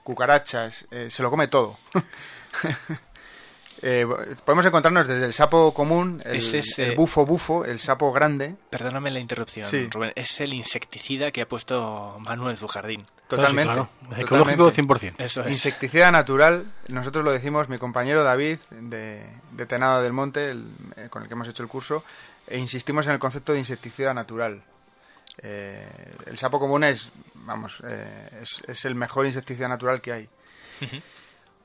cucarachas, se lo come todo. Podemos encontrarnos desde el sapo común, el bufo, el sapo grande. Perdóname la interrupción, sí. Rubén. Es el insecticida que ha puesto Manu en su jardín. Totalmente. Claro. Ecológico 100%. Eso es. Insecticida natural. Nosotros lo decimos, mi compañero David, de Tenada del Monte, con el que hemos hecho el curso, e insistimos en el concepto de insecticida natural. El sapo común es el mejor insecticida natural que hay. Uh-huh.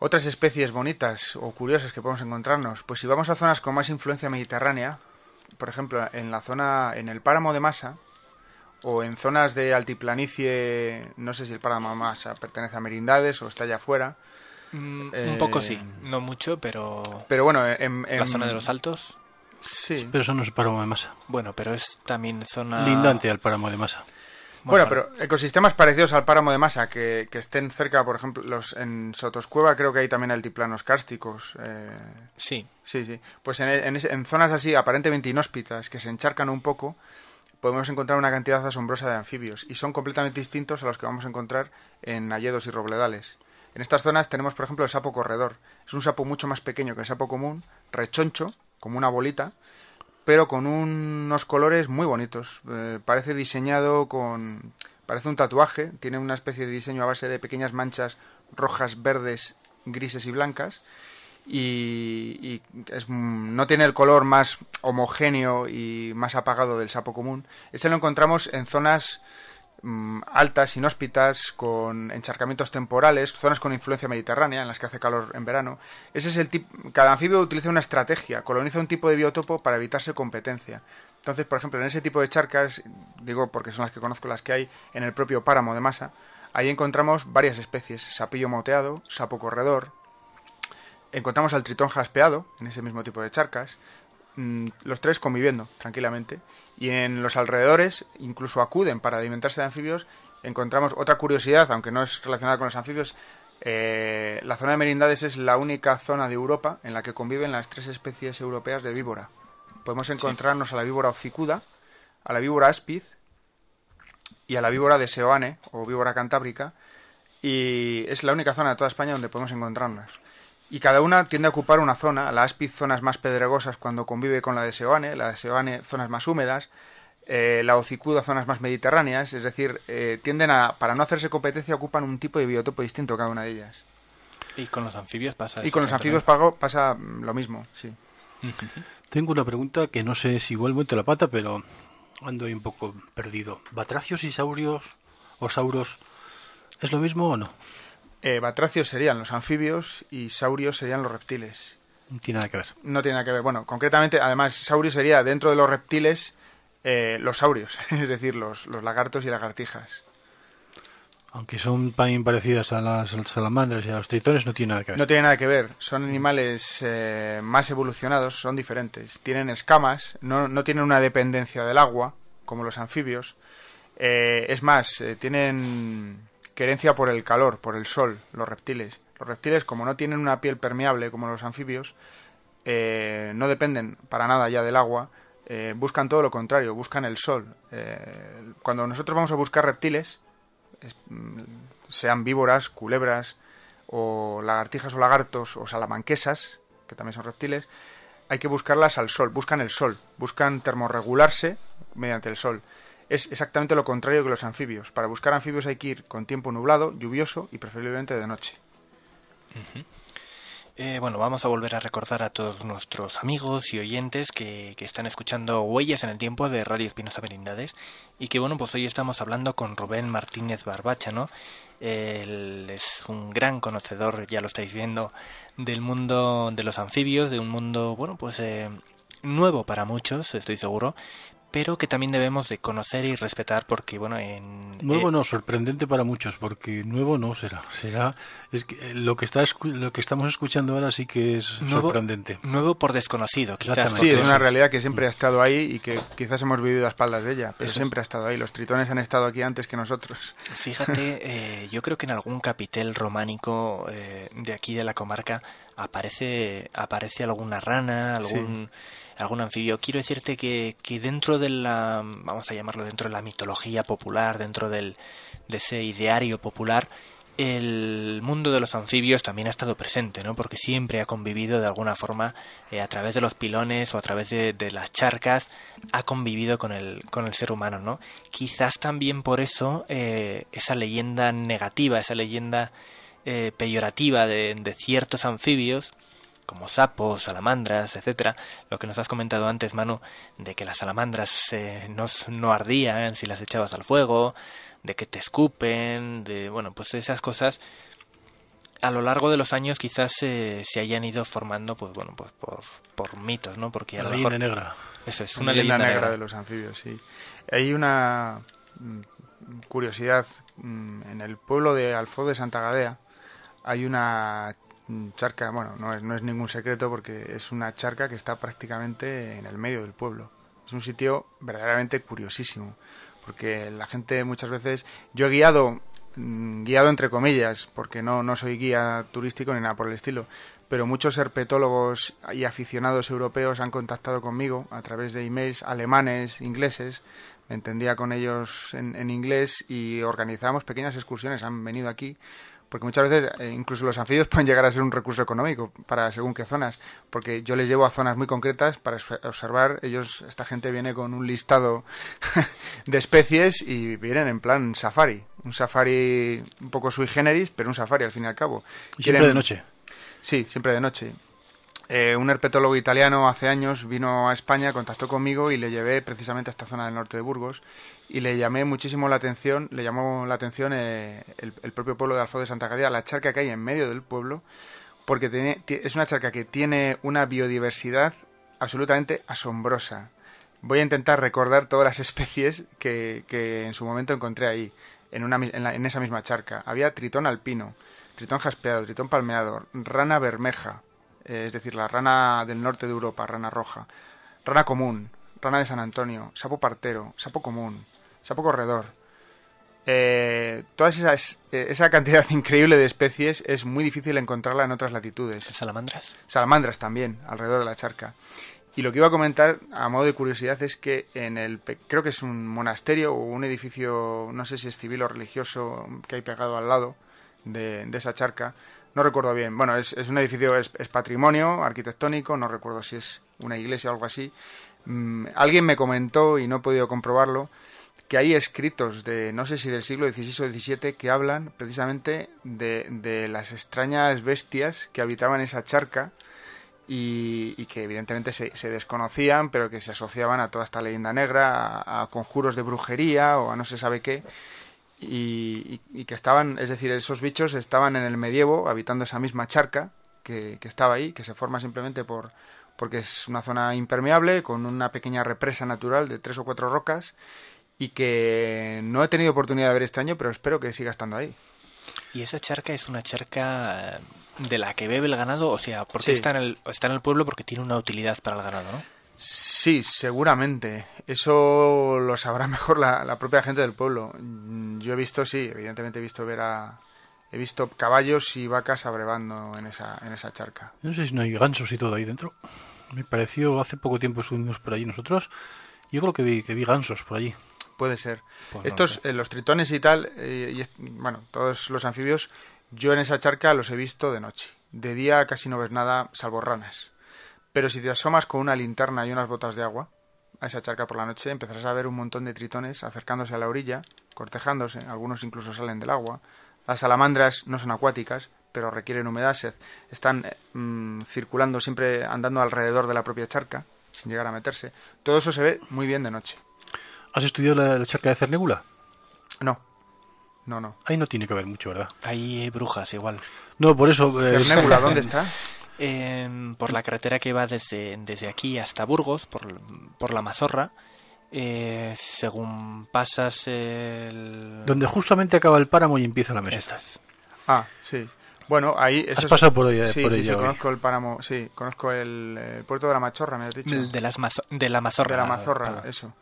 Otras especies bonitas o curiosas que podemos encontrarnos, pues si vamos a zonas con más influencia mediterránea, por ejemplo, en el páramo de Masa, o en zonas de altiplanicie, no sé si el páramo de Masa pertenece a Merindades o está allá afuera. Un poco sí, no mucho, pero bueno, la zona de los Altos. Sí. Pero eso no es el páramo de Masa. Bueno, pero es también zona... lindante al páramo de Masa. Bueno, pero ecosistemas parecidos al páramo de Masa que estén cerca, por ejemplo, en Sotoscueva creo que hay también altiplanos kársticos. Sí. Sí. Pues en zonas así aparentemente inhóspitas que se encharcan un poco, podemos encontrar una cantidad asombrosa de anfibios y son completamente distintos a los que vamos a encontrar en hayedos y robledales. En estas zonas tenemos, por ejemplo, el sapo corredor. Es un sapo mucho más pequeño que el sapo común, rechoncho, como una bolita, pero con unos colores muy bonitos. Parece diseñado parece un tatuaje, tiene una especie de diseño a base de pequeñas manchas rojas, verdes, grises y blancas, y no tiene el color más homogéneo y más apagado del sapo común. Este lo encontramos en zonas altas, inhóspitas, con encharcamientos temporales, zonas con influencia mediterránea en las que hace calor en verano. Ese es el tipo. Cada anfibio utiliza una estrategia, coloniza un tipo de biotopo para evitarse competencia. Entonces, por ejemplo, en ese tipo de charcas, digo porque son las que conozco, las que hay en el propio páramo de Masa, ahí encontramos varias especies: sapillo moteado, sapo corredor. Encontramos al tritón jaspeado en ese mismo tipo de charcas, los tres conviviendo tranquilamente. Y en los alrededores incluso acuden para alimentarse de anfibios. Encontramos otra curiosidad, aunque no es relacionada con los anfibios. La zona de Merindades es la única zona de Europa en la que conviven las 3 especies europeas de víbora. Podemos encontrarnos a la víbora hocicuda, a la víbora áspiz y a la víbora de Seoane o víbora cantábrica, y es la única zona de toda España donde podemos encontrarnos. Y cada una tiende a ocupar una zona. La áspiz, zonas más pedregosas cuando convive con la de Seoane, zonas más húmedas, la hocicuda, zonas más mediterráneas. Es decir, tienden para no hacerse competencia, ocupan un tipo de biotopo distinto cada una de ellas. ¿Y con los anfibios pasa eso? Y con los anfibios pasa lo mismo, sí. Tengo una pregunta que no sé si vuelvo entre la pata, pero ando ahí un poco perdido. ¿Batracios y saurios o sauros es lo mismo o no? Batracios serían los anfibios y saurios serían los reptiles. No tiene nada que ver. No tiene nada que ver. Bueno, concretamente, además, saurio sería dentro de los reptiles los saurios, es decir, los lagartos y lagartijas. Aunque son bien parecidas a las salamandras y a los tritones, no tiene nada que ver. No tiene nada que ver. Son animales más evolucionados, son diferentes. Tienen escamas, no tienen una dependencia del agua, como los anfibios. Es más, tienen querencia por el calor, por el sol, los reptiles. Los reptiles, como no tienen una piel permeable como los anfibios, no dependen para nada ya del agua, buscan todo lo contrario, buscan el sol. Cuando nosotros vamos a buscar reptiles, sean víboras, culebras, o lagartijas o lagartos, o salamanquesas, que también son reptiles, hay que buscarlas al sol, buscan el sol, buscan termorregularse mediante el sol. Es exactamente lo contrario que los anfibios. Para buscar anfibios hay que ir con tiempo nublado, lluvioso y preferiblemente de noche. Bueno, vamos a volver a recordar a todos nuestros amigos y oyentes que están escuchando Huellas en el Tiempo de Radio Espinosa Merindades, y que bueno, pues hoy estamos hablando con Rubén Martínez Barbacha, ¿no? Él es un gran conocedor, ya lo estáis viendo, del mundo de los anfibios, de un mundo, bueno, pues nuevo para muchos, estoy seguro, pero que también debemos de conocer y respetar, porque bueno, nuevo no, sorprendente para muchos, porque nuevo no será es que lo que estamos escuchando ahora sí que es sorprendente. Nuevo por desconocido, quizás. Sí, es una realidad que siempre ha estado ahí y que quizás hemos vivido a espaldas de ella, pero siempre ha estado ahí. Los tritones han estado aquí antes que nosotros. Fíjate, yo creo que en algún capitel románico de aquí de la comarca aparece alguna rana, algún anfibio. Quiero decirte que dentro de vamos a llamarlo, dentro de la mitología popular, dentro de ese ideario popular, el mundo de los anfibios también ha estado presente, ¿no? Porque siempre ha convivido de alguna forma a través de los pilones o a través de las charcas, ha convivido con el ser humano, ¿no? Quizás también por eso esa leyenda negativa, esa leyenda peyorativa de ciertos anfibios, como sapos, salamandras, etcétera, lo que nos has comentado antes, Manu, de que las salamandras no ardían si las echabas al fuego, de que te escupen, bueno, pues esas cosas a lo largo de los años quizás se hayan ido formando, pues bueno, pues por mitos, ¿no? Porque a lo mejor negra. Eso es una leyenda negra de los anfibios, sí. Hay una curiosidad, en el pueblo de Alfó de Santa Gadea hay una charca, bueno, no es ningún secreto porque es una charca que está prácticamente en el medio del pueblo. Es un sitio verdaderamente curiosísimo, porque la gente muchas veces... Yo he guiado entre comillas, porque no soy guía turístico ni nada por el estilo, pero muchos herpetólogos y aficionados europeos han contactado conmigo a través de emails alemanes, ingleses. Me entendía con ellos en inglés y organizamos pequeñas excursiones. Han venido aquí porque muchas veces incluso los anfibios pueden llegar a ser un recurso económico para según qué zonas, porque yo les llevo a zonas muy concretas para observar. Esta gente viene con un listado de especies y vienen en plan safari, un safari un poco sui generis, pero un safari al fin y al cabo. ¿Y siempre de noche? Sí, siempre de noche. Un herpetólogo italiano hace años vino a España, contactó conmigo y le llevé precisamente a esta zona del norte de Burgos y le llamó la atención el propio pueblo de Alfó de Santa Gadea, la charca que hay en medio del pueblo, porque es una charca que tiene una biodiversidad absolutamente asombrosa. Voy a intentar recordar todas las especies que en su momento encontré ahí, en esa misma charca. Había tritón alpino, tritón jaspeado, tritón palmeado, rana bermeja, es decir, la rana del norte de Europa, rana roja, rana común, rana de San Antonio, sapo partero, sapo común, sapo corredor. Esa cantidad increíble de especies es muy difícil encontrarla en otras latitudes. ¿Salamandras? Salamandras también, alrededor de la charca. Y lo que iba a comentar, a modo de curiosidad, es que creo que es un monasterio o un edificio, no sé si es civil o religioso, que hay pegado al lado de esa charca. No recuerdo bien. Bueno, es un edificio, es patrimonio arquitectónico, no recuerdo si es una iglesia o algo así. Alguien me comentó, y no he podido comprobarlo, que hay escritos no sé si del siglo XVI o XVII, que hablan precisamente de las extrañas bestias que habitaban esa charca y que evidentemente se desconocían, pero que se asociaban a toda esta leyenda negra, a conjuros de brujería o a no se sabe qué. Y que estaban, es decir, esos bichos estaban en el medievo habitando esa misma charca que estaba ahí, que se forma simplemente porque es una zona impermeable con una pequeña represa natural de 3 o 4 rocas y que no he tenido oportunidad de ver este año, pero espero que siga estando ahí. ¿Y esa charca es una charca de la que bebe el ganado? O sea, porque sí. está en el pueblo porque tiene una utilidad para el ganado, ¿no? Sí, seguramente. Eso lo sabrá mejor la propia gente del pueblo. Yo he visto, sí, evidentemente he visto caballos y vacas abrevando en esa charca. No sé si no hay gansos y todo ahí dentro. Me pareció, hace poco tiempo estuvimos por allí nosotros. Yo creo que vi gansos por allí. Puede ser. Pues estos, los tritones y tal, bueno, todos los anfibios, yo en esa charca los he visto de noche. De día casi no ves nada, salvo ranas. Pero si te asomas con una linterna y unas botas de agua a esa charca por la noche, empezarás a ver un montón de tritones acercándose a la orilla, cortejándose, algunos incluso salen del agua. Las salamandras no son acuáticas, pero requieren humedad, están circulando, siempre andando alrededor de la propia charca, sin llegar a meterse. Todo eso se ve muy bien de noche. ¿Has estudiado la charca de Cernébula? No. Ahí no tiene que haber mucho, ¿verdad? Hay brujas igual. No, por eso... ¿Cernébula dónde está? Por la carretera que va desde aquí hasta Burgos, por la Mazorra, según pasas donde justamente acaba el páramo y empieza la meseta. Ah, sí. Bueno, ahí... ¿Has pasado por ahí? Sí, por sí, hoy. Conozco el páramo, sí, conozco el puerto de la Machorra, me has dicho. De la Mazorra. De la Mazorra, eso.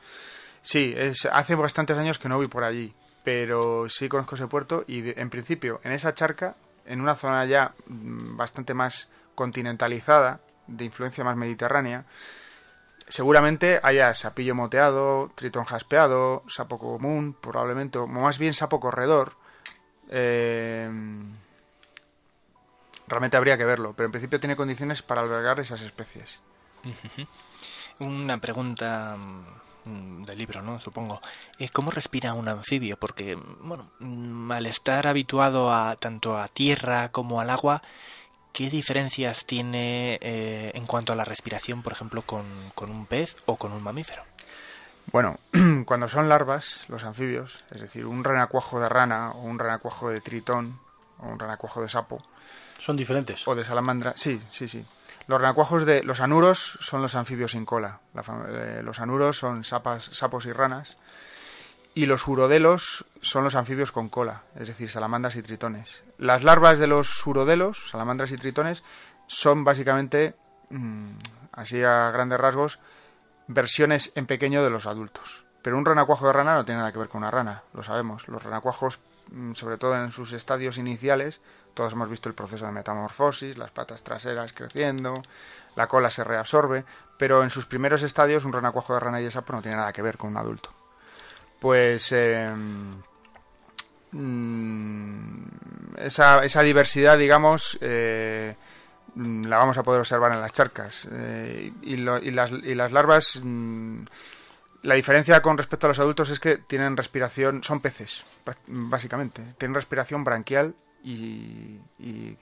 Sí, hace bastantes años que no voy por allí, pero sí conozco ese puerto y en principio en esa charca, en una zona ya bastante más continentalizada, de influencia más mediterránea, seguramente haya sapillo moteado, tritón jaspeado, sapo común, probablemente, o más bien sapo corredor, Realmente habría que verlo, pero en principio tiene condiciones para albergar esas especies. Una pregunta del libro, ¿no? Supongo. ¿Cómo respira un anfibio? Porque, bueno, al estar habituado tanto a tierra como al agua, ¿qué diferencias tiene en cuanto a la respiración, por ejemplo, con un pez o con un mamífero? Bueno, cuando son larvas, los anfibios, es decir, un renacuajo de rana o un renacuajo de tritón o un renacuajo de sapo... ¿Son diferentes? O de salamandra, sí. Los renacuajos de... Los anuros son los anfibios sin cola. Los anuros son sapos y ranas. Y los urodelos son los anfibios con cola, es decir, salamandras y tritones. Las larvas de los urodelos, salamandras y tritones, son básicamente, así a grandes rasgos, versiones en pequeño de los adultos. Pero un renacuajo de rana no tiene nada que ver con una rana, lo sabemos. Los renacuajos, sobre todo en sus estadios iniciales, todos hemos visto el proceso de metamorfosis, las patas traseras creciendo, la cola se reabsorbe, pero en sus primeros estadios un renacuajo de rana y de sapo no tiene nada que ver con un adulto. Pues esa diversidad, digamos, la vamos a poder observar en las charcas. Y las larvas, la diferencia con respecto a los adultos es que tienen respiración, son peces, básicamente. Tienen respiración branquial y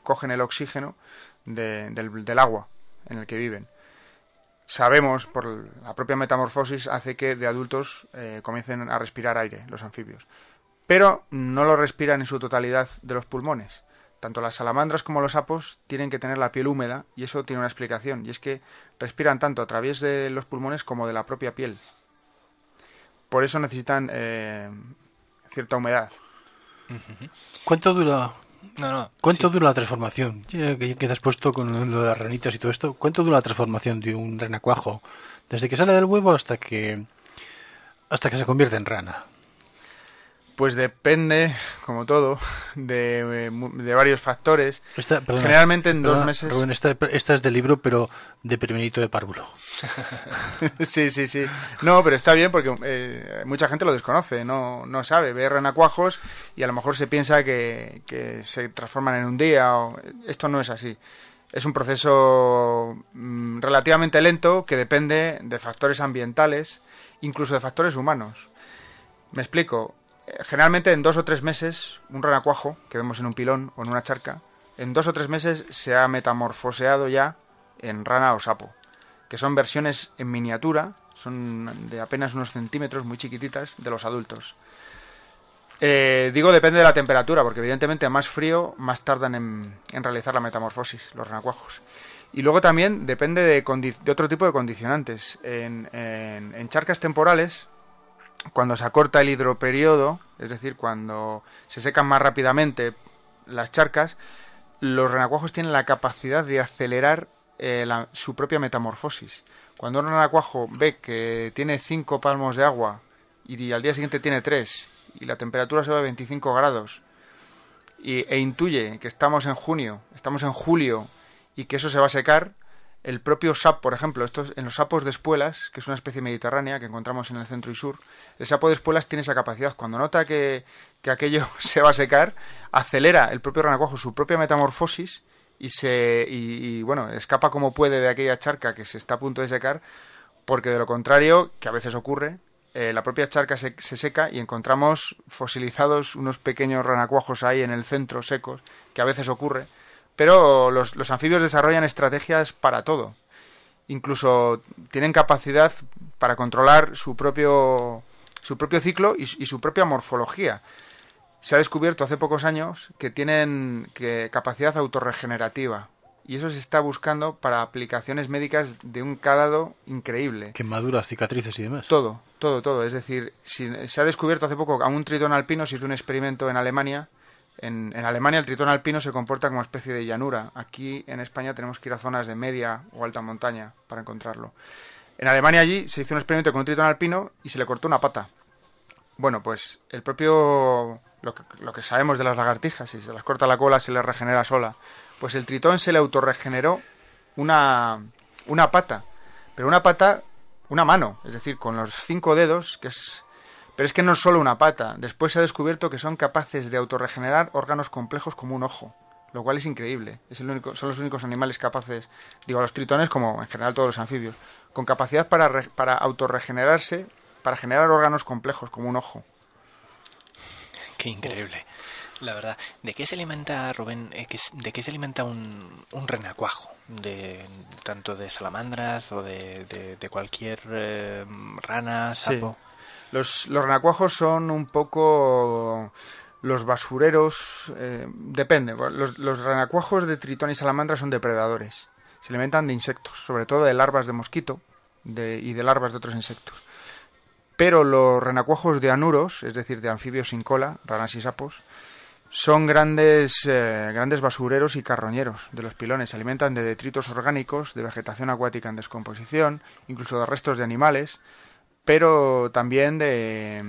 cogen el oxígeno del agua en el que viven. Sabemos, por la propia metamorfosis, hace que de adultos comiencen a respirar aire, los anfibios. Pero no lo respiran en su totalidad de los pulmones. Tanto las salamandras como los sapos tienen que tener la piel húmeda, y eso tiene una explicación, y es que respiran tanto a través de los pulmones como de la propia piel. Por eso necesitan cierta humedad. ¿Cuánto dura? ¿Cuánto Sí. dura la transformación? Ya que te has puesto con lo de las ranitas y todo esto, ¿cuánto dura la transformación de un renacuajo desde que sale del huevo hasta que se convierte en rana? Pues depende, como todo, de varios factores. Perdona, Generalmente en 2 meses... Rubén, esta es del libro, pero de primerito de párvulo. Sí. No, pero está bien porque mucha gente lo desconoce, no sabe, ve renacuajos y a lo mejor se piensa que se transforman en un día. Esto no es así. Es un proceso relativamente lento que depende de factores ambientales, incluso de factores humanos. Me explico. Generalmente en 2 o 3 meses, un renacuajo que vemos en un pilón o en una charca, en 2 o 3 meses se ha metamorfoseado ya en rana o sapo, que son versiones en miniatura, son de apenas unos centímetros, muy chiquititas, de los adultos. Digo depende de la temperatura, porque evidentemente a más frío, más tardan en realizar la metamorfosis, los renacuajos. Y luego también depende de otro tipo de condicionantes. En charcas temporales, cuando se acorta el hidroperiodo, es decir, cuando se secan más rápidamente las charcas, los renacuajos tienen la capacidad de acelerar su propia metamorfosis. Cuando un renacuajo ve que tiene 5 palmos de agua y al día siguiente tiene 3 y la temperatura se va a 25 grados e intuye que estamos en junio, estamos en julio y que eso se va a secar, el propio sapo, por ejemplo, en los sapos de espuelas, que es una especie mediterránea que encontramos en el centro y sur, el sapo de espuelas tiene esa capacidad. Cuando nota que aquello se va a secar, acelera el propio renacuajo su propia metamorfosis y bueno, escapa como puede de aquella charca que se está a punto de secar, porque de lo contrario, que a veces ocurre, la propia charca se seca y encontramos fosilizados unos pequeños renacuajos ahí en el centro secos, que a veces ocurre. Pero los anfibios desarrollan estrategias para todo. Incluso tienen capacidad para controlar su propio ciclo y su propia morfología. Se ha descubierto hace pocos años que tienen capacidad autorregenerativa. Y eso se está buscando para aplicaciones médicas de un calado increíble. Quemaduras, cicatrices y demás. Todo. Es decir, se ha descubierto hace poco a un tritón alpino, se hizo un experimento en Alemania. En Alemania el tritón alpino se comporta como especie de llanura. Aquí en España tenemos que ir a zonas de media o alta montaña para encontrarlo. En Alemania allí se hizo un experimento con un tritón alpino y se le cortó una pata. Bueno, pues lo que sabemos de las lagartijas, si se las corta la cola se les regenera sola. Pues el tritón se le autorregeneró una pata, pero una mano, es decir, con los 5 dedos, que es Pero es que no es solo una pata. Después se ha descubierto que son capaces de autorregenerar órganos complejos como un ojo, lo cual es increíble. Son los únicos animales capaces, digo, los tritones como en general todos los anfibios, con capacidad para autorregenerarse, para generar órganos complejos como un ojo. Qué increíble. La verdad, ¿de qué se alimenta, Rubén? ¿De qué se alimenta un renacuajo? Tanto de salamandras o de cualquier rana, sapo. Sí. Los renacuajos son un poco los basureros, depende. Los renacuajos de tritón y salamandra son depredadores. Se alimentan de insectos, sobre todo de larvas de mosquito y de larvas de otros insectos. Pero los renacuajos de anuros, es decir, de anfibios sin cola, ranas y sapos, son grandes basureros y carroñeros de los pilones. Se alimentan de detritos orgánicos, de vegetación acuática en descomposición, incluso de restos de animales, pero también de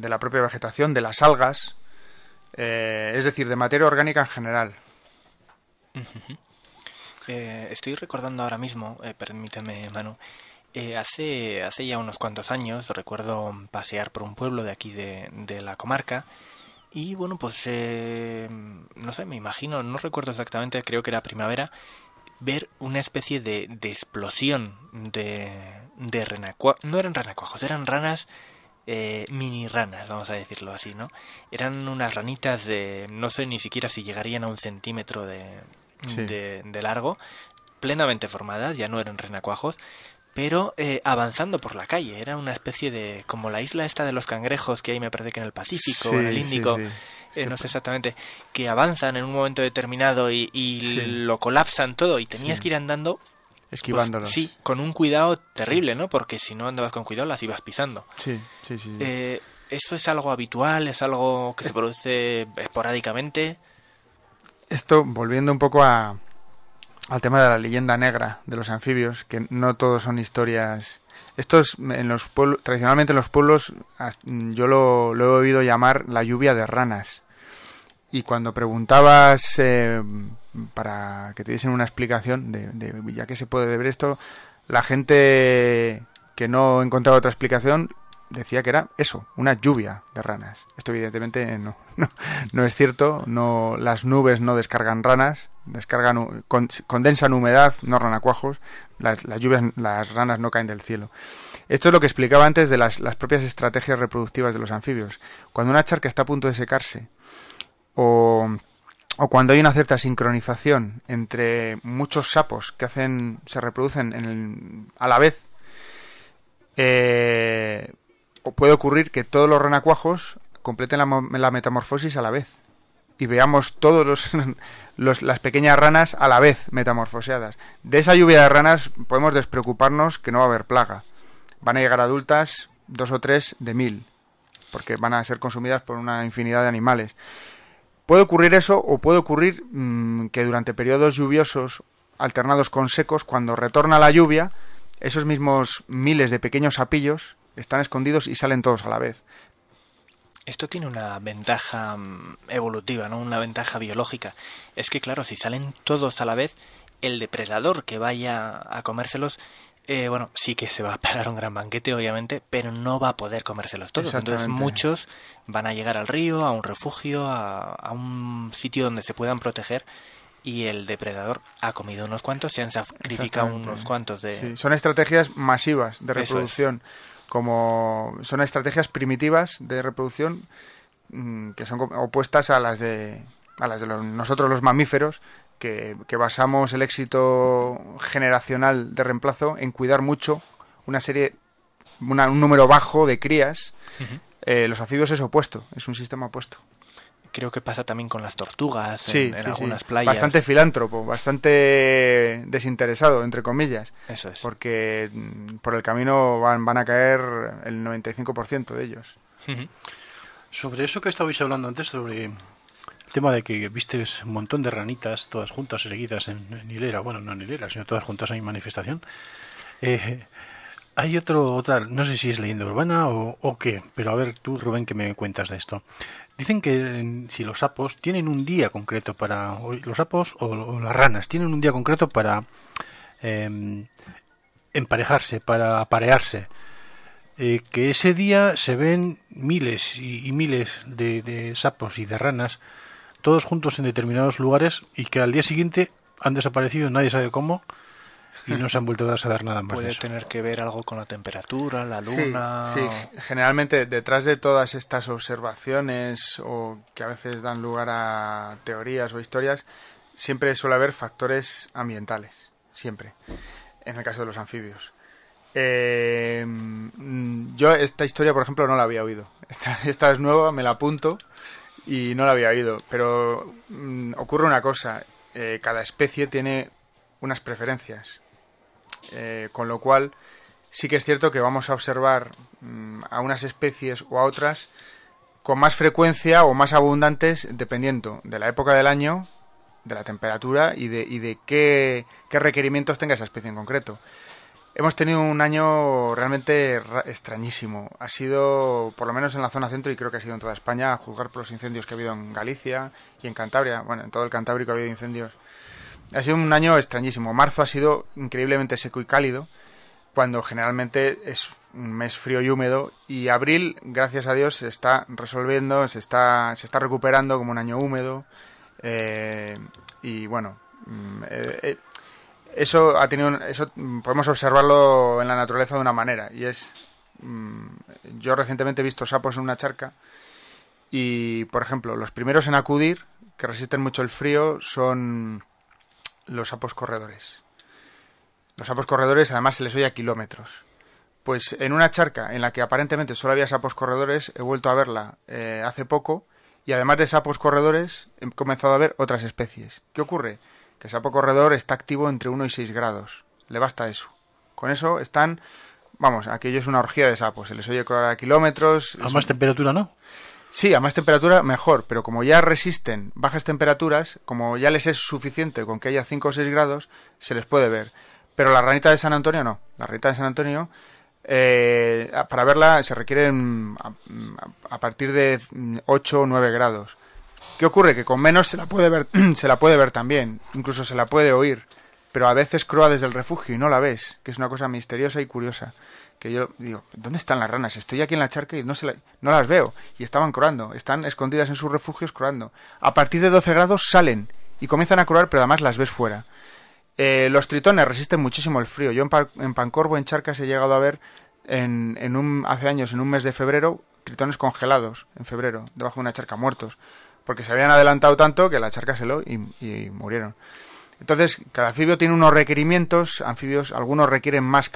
la propia vegetación, de las algas, es decir, de materia orgánica en general. Estoy recordando ahora mismo, permíteme, Manu, hace ya unos cuantos años recuerdo pasear por un pueblo de aquí de la comarca y bueno, pues no sé, me imagino, no recuerdo exactamente, creo que era primavera, ver una especie de explosión de renacuajos. No eran renacuajos, eran ranas, mini ranas, vamos a decirlo así, ¿no? Eran unas ranitas de, no sé ni siquiera si llegarían a 1 centímetro de largo, plenamente formadas, ya no eran renacuajos, pero avanzando por la calle. Era una especie de, como la isla esta de los cangrejos que hay, me parece que en el Pacífico, sí, en el Índico, sí. no sé exactamente, que avanzan en un momento determinado y lo colapsan todo y tenías que ir andando esquivándolos. Pues, sí, con un cuidado terrible, ¿no? Porque si no andabas con cuidado las ibas pisando. Sí. ¿Eso es algo habitual? ¿Es algo que se produce esporádicamente? Esto, volviendo un poco al tema de la leyenda negra de los anfibios, que no todos son historias. Estos en los pueblos, tradicionalmente en los pueblos, yo lo he oído llamar la lluvia de ranas. Y cuando preguntabas para que te diesen una explicación de ya que se puede deber esto, la gente que no encontraba otra explicación decía que era eso, una lluvia de ranas. Esto evidentemente no es cierto. No, las nubes no descargan ranas, condensan humedad, no renacuajos. Las ranas no caen del cielo. Esto es lo que explicaba antes de las propias estrategias reproductivas de los anfibios. Cuando una charca está a punto de secarse o cuando hay una cierta sincronización entre muchos sapos que se reproducen a la vez, o puede ocurrir que todos los renacuajos completen la metamorfosis a la vez y veamos todos las pequeñas ranas a la vez metamorfoseadas. De esa lluvia de ranas podemos despreocuparnos que no va a haber plaga. Van a llegar adultas 2 o 3 de 1000, porque van a ser consumidas por una infinidad de animales. Puede ocurrir eso, o puede ocurrir que durante periodos lluviosos alternados con secos, cuando retorna la lluvia, esos mismos miles de pequeños sapillos están escondidos y salen todos a la vez. Esto tiene una ventaja evolutiva, ¿no? Una ventaja biológica. Es que, claro, si salen todos a la vez, el depredador que vaya a comérselos, bueno, sí que se va a pegar un gran banquete, obviamente, pero no va a poder comérselos todos. Entonces muchos van a llegar al río, a un refugio, a un sitio donde se puedan proteger, y el depredador ha comido unos cuantos, se han sacrificado unos cuantos de... Sí, son estrategias masivas de reproducción. Como son estrategias primitivas de reproducción que son opuestas a las de nosotros los mamíferos, que basamos el éxito generacional de reemplazo en cuidar mucho un número bajo de crías. Uh-huh. Los anfibios es opuesto, es un sistema opuesto. Creo que pasa también con las tortugas en algunas sí. playas. Bastante filántropo, bastante desinteresado, entre comillas. Eso es. Porque por el camino van a caer el 95% de ellos. Uh-huh. Sobre eso que estabais hablando antes, sobre el tema de que vistes un montón de ranitas todas juntas, seguidas en hilera. Bueno, no en hilera, sino todas juntas en manifestación. Hay otra, no sé si es leyenda urbana o qué, pero a ver tú, Rubén, ¿qué me cuentas de esto? Dicen que si los sapos tienen un día concreto los sapos o las ranas tienen un día concreto para emparejarse, para aparearse. que ese día se ven miles y miles de sapos y de ranas, todos juntos en determinados lugares, y que al día siguiente han desaparecido, nadie sabe cómo, y no se han vuelto a saber nada más de Puede eso. tener que ver algo con la temperatura, la luna... Sí, generalmente detrás de todas estas observaciones o que a veces dan lugar a teorías o historias, siempre suele haber factores ambientales, siempre, en el caso de los anfibios. Yo esta historia, por ejemplo, no la había oído. Esta es nueva, me la apunto y no la había oído, pero ocurre una cosa, cada especie tiene unas preferencias. Con lo cual sí que es cierto que vamos a observar a unas especies o a otras con más frecuencia o más abundantes dependiendo de la época del año, de la temperatura y de qué requerimientos tenga esa especie en concreto. Hemos tenido un año realmente extrañísimo. Ha sido, por lo menos en la zona centro, y creo que ha sido en toda España, a juzgar por los incendios que ha habido en Galicia y en Cantabria. Bueno, en todo el Cantábrico ha habido incendios. Ha sido un año extrañísimo. Marzo ha sido increíblemente seco y cálido, cuando generalmente es un mes frío y húmedo. Y abril, gracias a Dios, se está resolviendo, se está recuperando como un año húmedo. Y bueno, eso podemos observarlo en la naturaleza de una manera. Y es, yo recientemente he visto sapos en una charca. Y, por ejemplo, los primeros en acudir, que resisten mucho el frío, son los sapos corredores. Los sapos corredores además se les oye a kilómetros. Pues en una charca en la que aparentemente solo había sapos corredores, he vuelto a verla hace poco, y además de sapos corredores he comenzado a ver otras especies. ¿Qué ocurre? Que el sapo corredor está activo entre 1 y 6 grados. Le basta eso. Con eso están, vamos, aquello es una orgía de sapos. Se les oye a kilómetros. ¿A más temperatura no? Sí, a más temperatura mejor, pero como ya resisten bajas temperaturas, como ya les es suficiente con que haya 5 o 6 grados, se les puede ver. Pero la ranita de San Antonio no. La ranita de San Antonio, para verla se requieren a partir de 8 o 9 grados. ¿Qué ocurre? Que con menos se la puede ver también, incluso se la puede oír, pero a veces croa desde el refugio y no la ves, que es una cosa misteriosa y curiosa. Que yo digo, ¿dónde están las ranas? Estoy aquí en la charca y no las veo. Y estaban croando, están escondidas en sus refugios croando. A partir de 12 grados salen y comienzan a croar, pero además las ves fuera. Los tritones resisten muchísimo el frío. Yo en Pancorbo, en charcas, he llegado a ver hace años, en un mes de febrero, tritones congelados en febrero, debajo de una charca, muertos. Porque se habían adelantado tanto que la charca se heló y murieron. Entonces, cada anfibio tiene unos requerimientos. Anfibios, algunos requieren más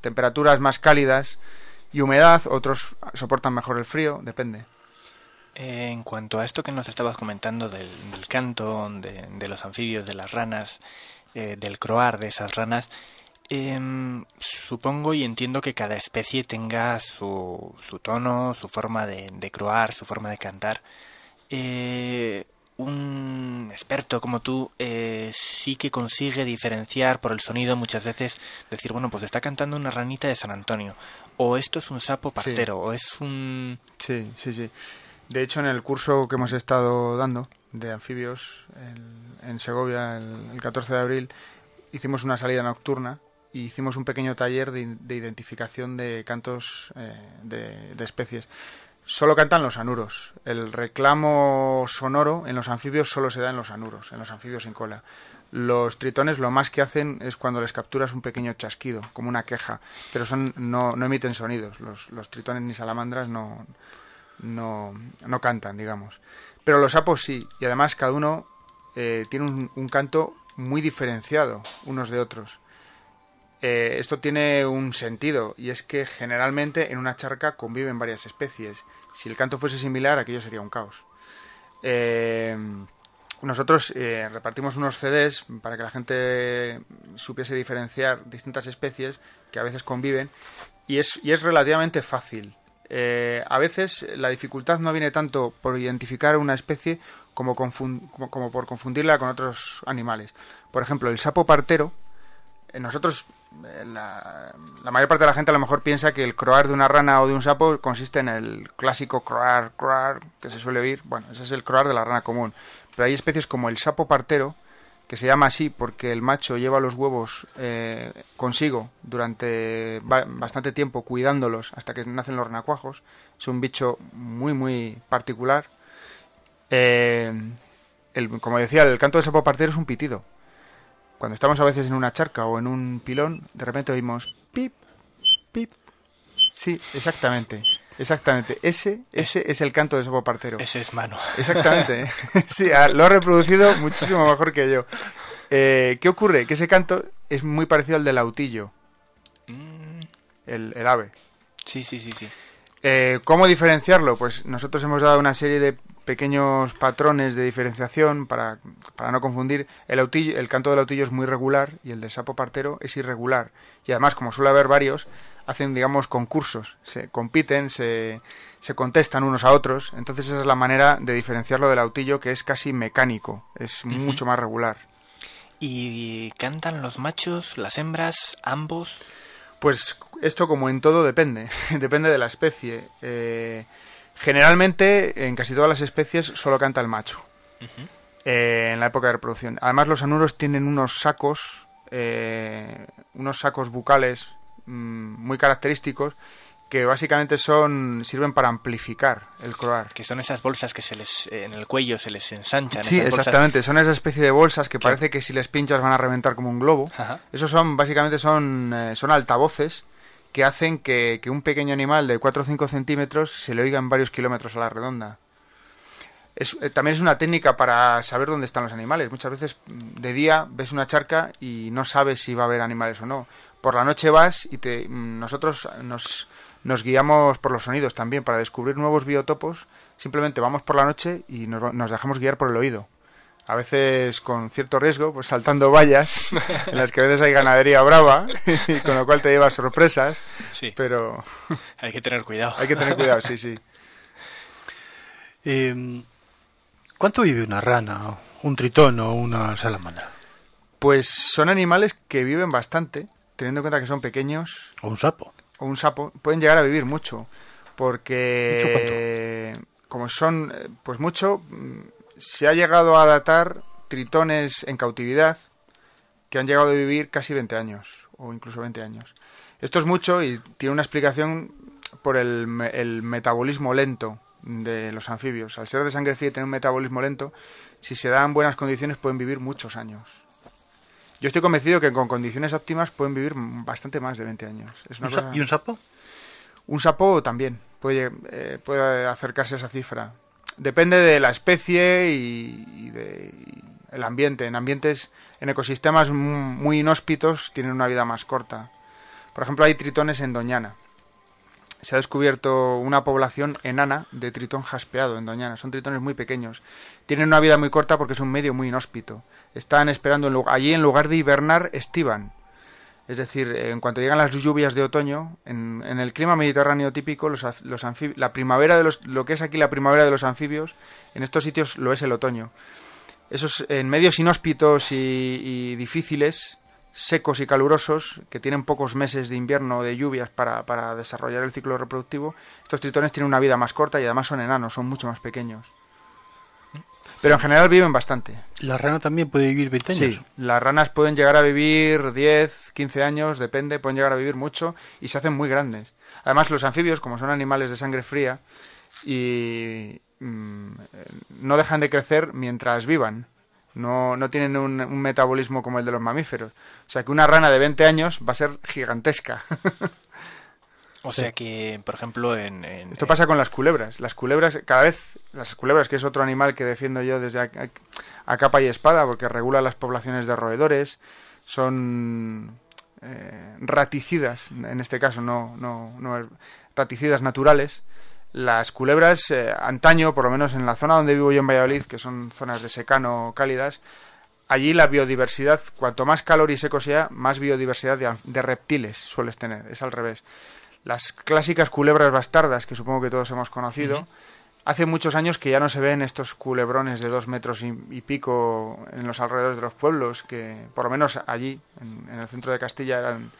temperaturas más cálidas y humedad, otros soportan mejor el frío, depende. En cuanto a esto que nos estabas comentando del canto, de los anfibios, de las ranas, del croar de esas ranas, supongo y entiendo que cada especie tenga su tono, su forma de croar, su forma de cantar. Un experto como tú sí que consigue diferenciar por el sonido muchas veces, decir, bueno, pues está cantando una ranita de San Antonio, o esto es un sapo partero, sí. O es un... Sí. De hecho, en el curso que hemos estado dando de anfibios en Segovia el 14 de abril, hicimos una salida nocturna y hicimos un pequeño taller de identificación de cantos de especies. Solo cantan los anuros. El reclamo sonoro en los anfibios solo se da en los anuros, en los anfibios sin cola. Los tritones lo más que hacen es cuando les capturas un pequeño chasquido, como una queja, pero no emiten sonidos. Los tritones ni salamandras no cantan, digamos. Pero los sapos sí, y además cada uno tiene un canto muy diferenciado unos de otros. Esto tiene un sentido, y es que generalmente en una charca conviven varias especies. Si el canto fuese similar, aquello sería un caos. Nosotros repartimos unos CDs para que la gente supiese diferenciar distintas especies que a veces conviven, y es relativamente fácil. A veces la dificultad no viene tanto por identificar una especie como por confundirla con otros animales. Por ejemplo, el sapo partero, nosotros... La mayor parte de la gente a lo mejor piensa que el croar de una rana o de un sapo consiste en el clásico croar que se suele oír. Bueno, ese es el croar de la rana común. Pero hay especies como el sapo partero que se llama así porque el macho lleva los huevos consigo durante bastante tiempo cuidándolos hasta que nacen los renacuajos. Es un bicho muy, muy particular. Como decía, el canto del sapo partero es un pitido. Cuando estamos a veces en una charca o en un pilón, de repente oímos pip, pip. Sí, exactamente. Exactamente, ese es el canto del sapo partero. Ese es Manu. Exactamente, sí, lo ha reproducido muchísimo mejor que yo. ¿Qué ocurre? Que ese canto es muy parecido al del autillo, el ave. Sí. ¿Cómo diferenciarlo? Pues nosotros hemos dado una serie de pequeños patrones de diferenciación para no confundir. El canto del autillo es muy regular y el del sapo partero es irregular. Y además, como suele haber varios, hacen, digamos, concursos, se compiten, se contestan unos a otros. Entonces esa es la manera de diferenciarlo del autillo, que es casi mecánico, es mucho más regular. ¿Y cantan los machos, las hembras, ambos? Pues esto, como en todo, depende de la especie. Generalmente, en casi todas las especies, solo canta el macho, en la época de reproducción. Además, los anuros tienen unos sacos bucales muy característicos que básicamente sirven para amplificar el croar. Que son esas bolsas que en el cuello se les ensanchan. Sí, exactamente. Bolsas... Son esa especie de bolsas que parece que si les pinchas van a reventar como un globo. Ajá. Esos básicamente son altavoces que hacen que un pequeño animal de 4 o 5 centímetros se le oiga en varios kilómetros a la redonda. También es una técnica para saber dónde están los animales. Muchas veces de día ves una charca y no sabes si va a haber animales o no. Por la noche vas y nosotros nos guiamos por los sonidos también para descubrir nuevos biotopos. Simplemente vamos por la noche y nos dejamos guiar por el oído. A veces con cierto riesgo, pues saltando vallas, en las que a veces hay ganadería brava, y con lo cual te llevas sorpresas. Sí. Pero hay que tener cuidado. Hay que tener cuidado, sí. ¿Cuánto vive una rana, un tritón o una salamandra? Pues son animales que viven bastante, teniendo en cuenta que son pequeños. ¿O un sapo? O un sapo. Pueden llegar a vivir mucho, porque... ¿Mucho cuánto? Como son, pues mucho, se ha llegado a datar tritones en cautividad que han llegado a vivir casi 20 años, o incluso 20 años. Esto es mucho y tiene una explicación por el metabolismo lento de los anfibios. Al ser de sangre fría y tener un metabolismo lento, si se dan buenas condiciones pueden vivir muchos años. Yo estoy convencido que con condiciones óptimas pueden vivir bastante más de 20 años. ¿Y un sapo? Un sapo también puede acercarse a esa cifra. Depende de la especie y del ambiente. En ecosistemas muy inhóspitos tienen una vida más corta. Por ejemplo, hay tritones en Doñana. Se ha descubierto una población enana de tritón jaspeado en Doñana. Son tritones muy pequeños. Tienen una vida muy corta porque es un medio muy inhóspito. Están esperando allí, en lugar de hibernar, estivan. Es decir, en cuanto llegan las lluvias de otoño, en el clima mediterráneo típico, los anfibios, la primavera lo que es aquí la primavera de los anfibios, en estos sitios lo es el otoño. Esos en medios inhóspitos y difíciles, secos y calurosos, que tienen pocos meses de invierno o de lluvias para desarrollar el ciclo reproductivo, estos tritones tienen una vida más corta y además son enanos, son mucho más pequeños. Pero en general viven bastante. ¿La rana también puede vivir 20 años? Sí, las ranas pueden llegar a vivir 10, 15 años, depende, pueden llegar a vivir mucho y se hacen muy grandes. Además, los anfibios, como son animales de sangre fría, no dejan de crecer mientras vivan. No tienen un metabolismo como el de los mamíferos. O sea que una rana de 20 años va a ser gigantesca. O sea que, por ejemplo, Esto pasa con las culebras. Las culebras, que es otro animal que defiendo yo desde a capa y espada, porque regula las poblaciones de roedores, son raticidas, en este caso, no raticidas naturales. Las culebras, antaño, por lo menos en la zona donde vivo yo en Valladolid, que son zonas de secano cálidas, allí la biodiversidad, cuanto más calor y seco sea, más biodiversidad de reptiles sueles tener. Es al revés. Las clásicas culebras bastardas, que supongo que todos hemos conocido, hace muchos años que ya no se ven estos culebrones de 2 metros y pico en los alrededores de los pueblos, que por lo menos allí, en el centro de Castilla, eran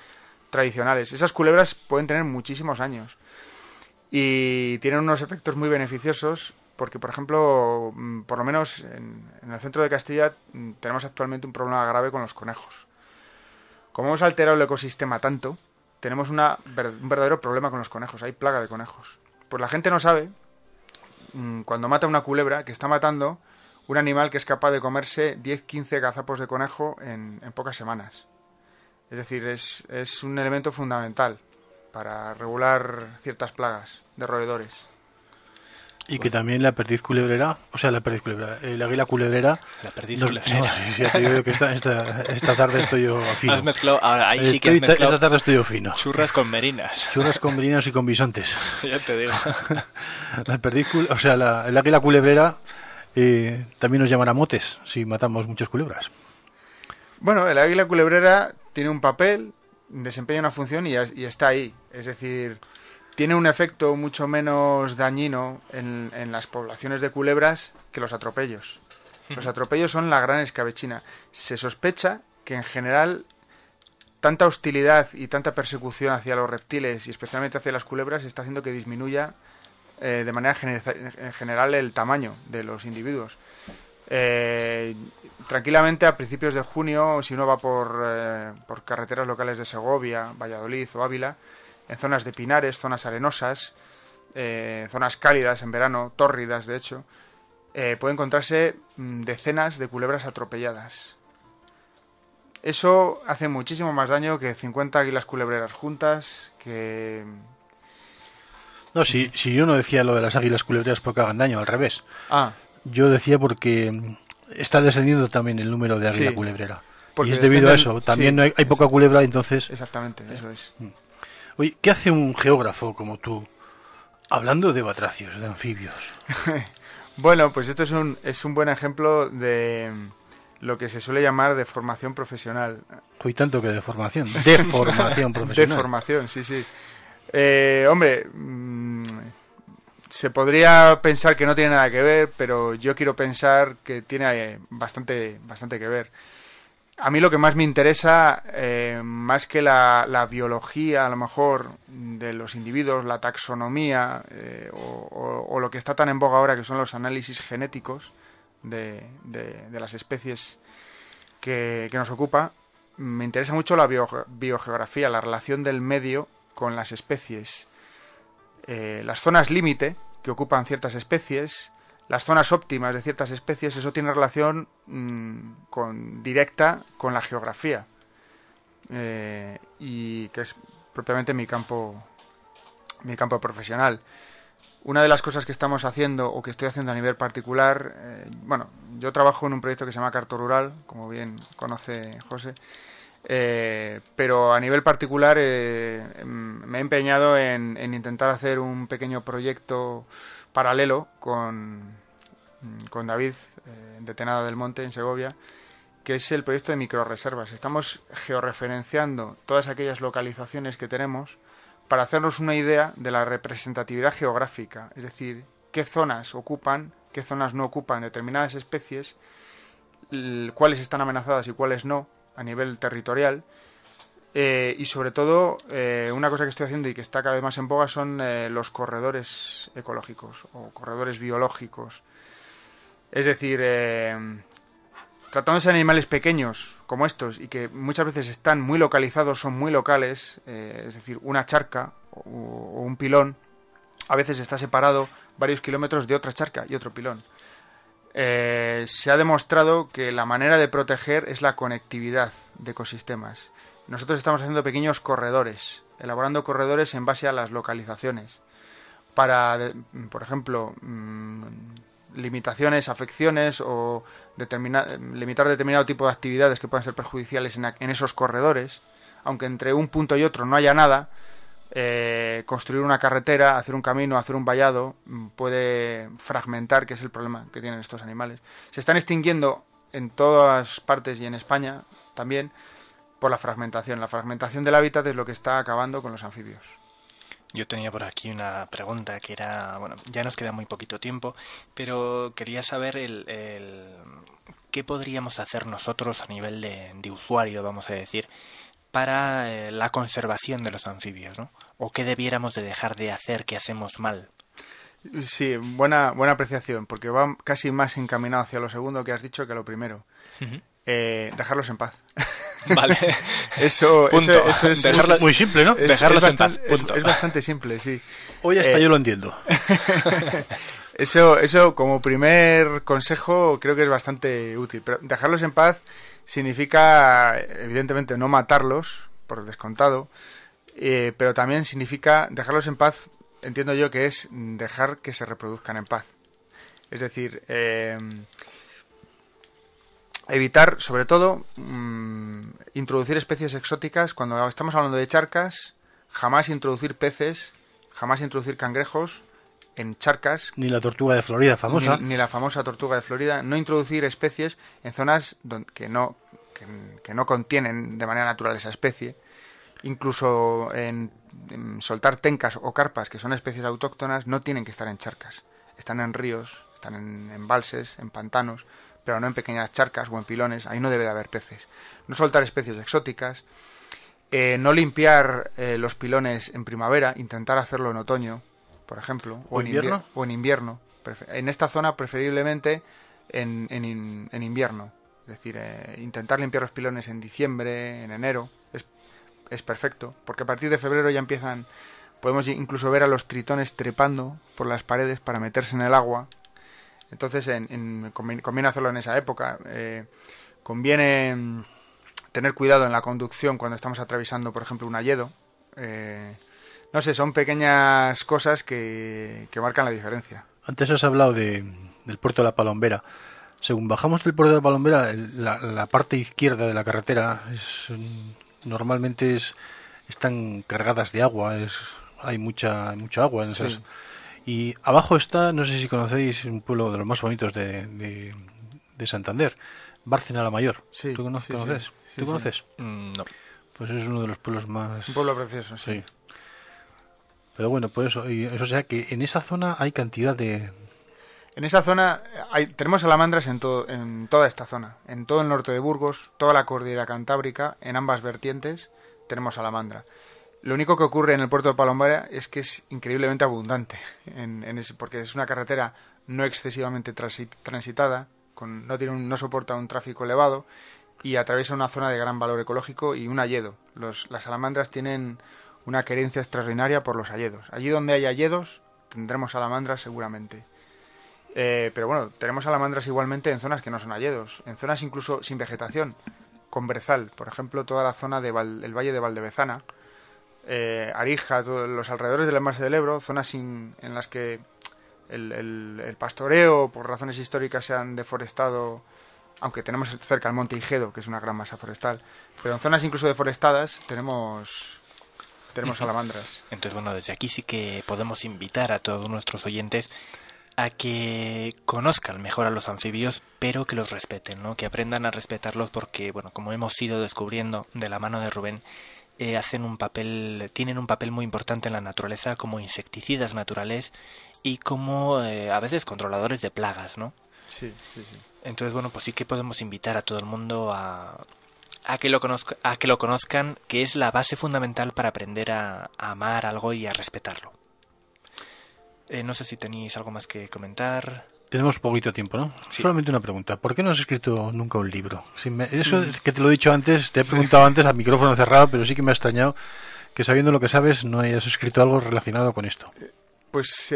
tradicionales. Esas culebras pueden tener muchísimos años y tienen unos efectos muy beneficiosos porque, por ejemplo, por lo menos en el centro de Castilla tenemos actualmente un problema grave con los conejos. Como hemos alterado el ecosistema tanto, tenemos un verdadero problema con los conejos. Hay plaga de conejos. Pues la gente no sabe, cuando mata una culebra, que está matando un animal que es capaz de comerse 10-15 gazapos de conejo en pocas semanas. Es decir, es un elemento fundamental para regular ciertas plagas de roedores. Y que también la perdiz culebrera, el águila culebrera... La perdiz culebrera. No, sí, te digo que esta tarde estoy yo fino. Has mezclado, ahora ahí sí que has mezclado esta tarde estoy yo fino. Churras con merinas. Churras con merinas y con bisontes. Ya te digo. La perdiz, el águila culebrera también nos llamará motes si matamos muchas culebras. Bueno, el águila culebrera tiene un papel, desempeña una función y está ahí. Es decir, tiene un efecto mucho menos dañino en las poblaciones de culebras que los atropellos. Los atropellos son la gran escabechina. Se sospecha que en general tanta hostilidad y tanta persecución hacia los reptiles y especialmente hacia las culebras está haciendo que disminuya de manera general el tamaño de los individuos. Tranquilamente a principios de junio, si uno va por carreteras locales de Segovia, Valladolid o Ávila, en zonas de pinares, zonas arenosas, zonas cálidas en verano, tórridas de hecho, puede encontrarse decenas de culebras atropelladas. Eso hace muchísimo más daño que 50 águilas culebreras juntas, que... No, si yo no decía lo de las águilas culebreras porque hagan daño, al revés. Yo decía porque está descendiendo también el número de águila culebrera. Y es debido a eso. También hay poca culebra, entonces... Exactamente, eso es. Oye, ¿qué hace un geógrafo como tú hablando de batracios, de anfibios? Bueno, pues esto es un buen ejemplo de lo que se suele llamar de formación profesional. Hoy tanto que de formación. De formación profesional. De formación, sí. Hombre, se podría pensar que no tiene nada que ver, pero yo quiero pensar que tiene bastante que ver. A mí lo que más me interesa, más que la biología, a lo mejor, de los individuos, la taxonomía, o lo que está tan en boga ahora, que son los análisis genéticos de las especies que nos ocupa, me interesa mucho la biogeografía, la relación del medio con las especies. Las zonas límite que ocupan ciertas especies, las zonas óptimas de ciertas especies, eso tiene relación directa con la geografía, y que es propiamente mi campo profesional. Una de las cosas que estamos haciendo, o que estoy haciendo a nivel particular, yo trabajo en un proyecto que se llama Carto Rural, como bien conoce José, pero a nivel particular me he empeñado en intentar hacer un pequeño proyecto paralelo con David, de Tenada del Monte, en Segovia, que es el proyecto de microreservas. Estamos georreferenciando todas aquellas localizaciones que tenemos para hacernos una idea de la representatividad geográfica, es decir, qué zonas ocupan, qué zonas no ocupan determinadas especies, cuáles están amenazadas y cuáles no, a nivel territorial, y sobre todo, una cosa que estoy haciendo y que está cada vez más en boga son los corredores ecológicos o corredores biológicos. Es decir, tratándose de animales pequeños como estos y que muchas veces están muy localizados, son muy locales, es decir, una charca o un pilón a veces está separado varios kilómetros de otra charca y otro pilón. Se ha demostrado que la manera de proteger es la conectividad de ecosistemas. Nosotros estamos haciendo pequeños corredores, elaborando corredores en base a las localizaciones para, por ejemplo, limitaciones, afecciones o limitar determinado tipo de actividades que puedan ser perjudiciales en esos corredores, aunque entre un punto y otro no haya nada. Construir una carretera, hacer un camino, hacer un vallado puede fragmentar, que es el problema que tienen estos animales. Se están extinguiendo en todas partes y en España también por la fragmentación. La fragmentación del hábitat es lo que está acabando con los anfibios. Yo tenía por aquí una pregunta que era, ya nos queda muy poquito tiempo, pero quería saber qué podríamos hacer nosotros a nivel de usuario, vamos a decir, para la conservación de los anfibios, ¿no? O qué debiéramos de dejar de hacer que hacemos mal. Sí, buena apreciación, porque va casi más encaminado hacia lo segundo que has dicho que a lo primero. Dejarlos en paz. Vale. Eso es muy simple, ¿no? Dejarlos en paz. Es bastante simple, sí. Hoy hasta yo lo entiendo. Eso como primer consejo creo que es bastante útil. Pero dejarlos en paz significa, evidentemente, no matarlos, por descontado, pero también significa dejarlos en paz, entiendo yo que es dejar que se reproduzcan en paz. Es decir, evitar, sobre todo, introducir especies exóticas. Cuando estamos hablando de charcas, jamás introducir peces, jamás introducir cangrejos en charcas. Ni la tortuga de Florida famosa. Ni la famosa tortuga de Florida. No introducir especies en zonas que no contienen de manera natural esa especie. Incluso en soltar tencas o carpas, que son especies autóctonas, no tienen que estar en charcas. Están en ríos, están en embalses, en pantanos, pero no en pequeñas charcas o en pilones. Ahí no debe de haber peces. No soltar especies exóticas. No limpiar los pilones en primavera, intentar hacerlo en otoño, por ejemplo, o en invierno. En esta zona preferiblemente en invierno. Es decir, intentar limpiar los pilones en diciembre, en enero, es perfecto, porque a partir de febrero ya podemos incluso ver a los tritones trepando por las paredes para meterse en el agua. Entonces conviene hacerlo en esa época. Conviene tener cuidado en la conducción cuando estamos atravesando, por ejemplo, un hayedo. No sé, son pequeñas cosas que marcan la diferencia. Antes has hablado del puerto de la Palombera. Según bajamos del puerto de la Palombera, la parte izquierda de la carretera normalmente están cargadas de agua. Hay mucha agua en esas. Sí. Y abajo está, no sé si conocéis, un pueblo de los más bonitos de Santander, Bárcena la Mayor. Sí, ¿Tú conoces? Sí, ¿Tú conoces? No. Pues es uno de los pueblos más... Un pueblo precioso, sí. Pero bueno, por eso, o sea que en esa zona hay cantidad de... En esa zona tenemos salamandras en toda esta zona. En todo el norte de Burgos, toda la cordillera cantábrica, en ambas vertientes, tenemos salamandra. Lo único que ocurre en el puerto de Palombera es que es increíblemente abundante, porque es una carretera no excesivamente transitada, no soporta un tráfico elevado y atraviesa una zona de gran valor ecológico y un hayedo. Las salamandras tienen una querencia extraordinaria por los hayedos. Allí donde hay hayedos tendremos salamandras seguramente. Pero bueno, tenemos salamandras igualmente en zonas que no son hayedos, en zonas incluso sin vegetación, con brezal, por ejemplo, toda la zona del Valle de Valdevezana, Arija, todos los alrededores del embalse del Ebro, zonas en las que el pastoreo por razones históricas se han deforestado, aunque tenemos cerca el monte Ijedo, que es una gran masa forestal, pero en zonas incluso deforestadas tenemos salamandras. Entonces, bueno, desde aquí sí que podemos invitar a todos nuestros oyentes a que conozcan mejor a los anfibios, pero que los respeten, ¿no? Que aprendan a respetarlos porque, bueno, como hemos ido descubriendo de la mano de Rubén, tienen un papel muy importante en la naturaleza como insecticidas naturales y como a veces controladores de plagas, ¿no? Sí. Entonces, bueno, pues sí que podemos invitar a todo el mundo a que lo conozcan, que es la base fundamental para aprender a amar algo y a respetarlo. No sé si tenéis algo más que comentar. Tenemos poquito tiempo, ¿no? Sí. Solamente una pregunta. ¿Por qué no has escrito nunca un libro? Eso es que te lo he dicho antes, te he preguntado antes a micrófono cerrado, pero sí que me ha extrañado que sabiendo lo que sabes no hayas escrito algo relacionado con esto. Pues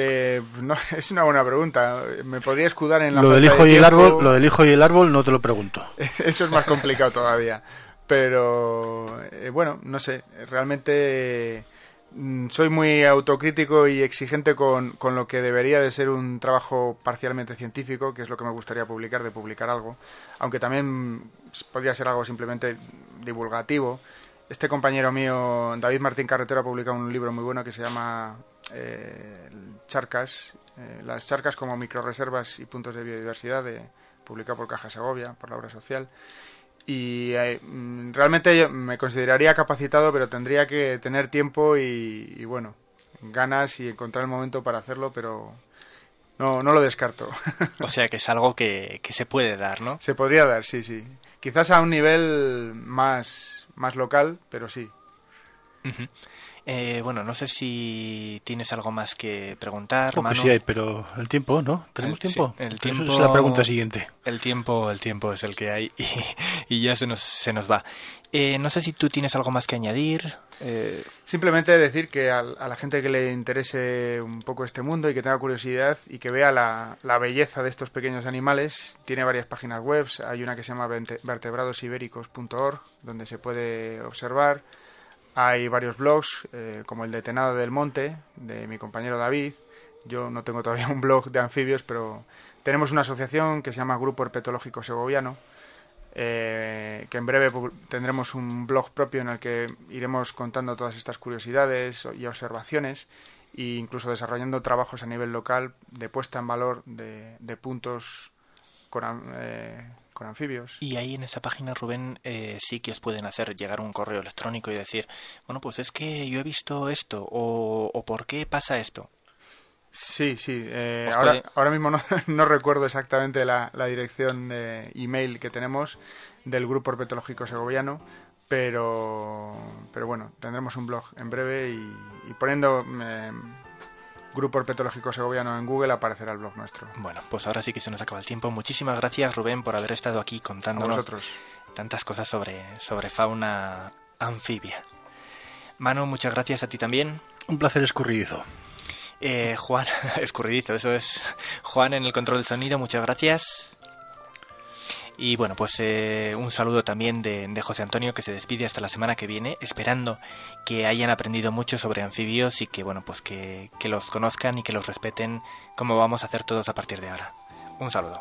no, es una buena pregunta. Me podría escudar en la Lo del falta hijo de y el tiempo. árbol, lo del hijo y el árbol no te lo pregunto. Eso es más complicado todavía. Pero bueno, no sé. Realmente soy muy autocrítico y exigente con lo que debería de ser un trabajo parcialmente científico, que es lo que me gustaría publicar algo, aunque también podría ser algo simplemente divulgativo. Este compañero mío, David Martín Carretero, ha publicado un libro muy bueno que se llama Charcas, las charcas como microreservas y puntos de biodiversidad, publicado por Caja Segovia, por la Obra Social. Y realmente yo me consideraría capacitado, pero tendría que tener tiempo y bueno, ganas y encontrar el momento para hacerlo, pero no lo descarto. O sea que es algo que se puede dar, ¿no? Se podría dar, sí. Quizás a un nivel más local, pero sí. Uh-huh. Bueno, no sé si tienes algo más que preguntar, Pues Manu. sí hay, pero el tiempo, ¿no? ¿Tenemos tiempo? Sí, el Esa tiempo es la pregunta siguiente. El tiempo es el que hay y ya se nos va. No sé si tú tienes algo más que añadir. Simplemente decir que a la gente que le interese un poco este mundo y que tenga curiosidad y que vea la belleza de estos pequeños animales, tiene varias páginas web. Hay una que se llama vertebradosibéricos.org, donde se puede observar. Hay varios blogs, como el de Tenada del Monte, de mi compañero David. Yo no tengo todavía un blog de anfibios, pero tenemos una asociación que se llama Grupo Herpetológico Segoviano, que en breve tendremos un blog propio en el que iremos contando todas estas curiosidades y observaciones, e incluso desarrollando trabajos a nivel local de puesta en valor de puntos con anfibios. Y ahí en esa página, Rubén, sí que os pueden hacer llegar un correo electrónico y decir, bueno, pues es que yo he visto esto, o ¿por qué pasa esto? Sí. Ahora mismo no recuerdo exactamente la dirección email que tenemos del Grupo Herpetológico Segoviano, pero bueno, tendremos un blog en breve y poniendo Grupo Herpetológico Segoviano en Google aparecerá el blog nuestro. Bueno, pues ahora sí que se nos acaba el tiempo. Muchísimas gracias, Rubén, por haber estado aquí contándonos tantas cosas sobre fauna anfibia. Manu, muchas gracias a ti también. Un placer escurridizo. Juan, escurridizo, eso es. Juan en el control del sonido, muchas gracias. Y bueno, pues un saludo también de José Antonio, que se despide hasta la semana que viene, esperando que hayan aprendido mucho sobre anfibios y que bueno, pues que los conozcan y que los respeten, como vamos a hacer todos a partir de ahora. Un saludo.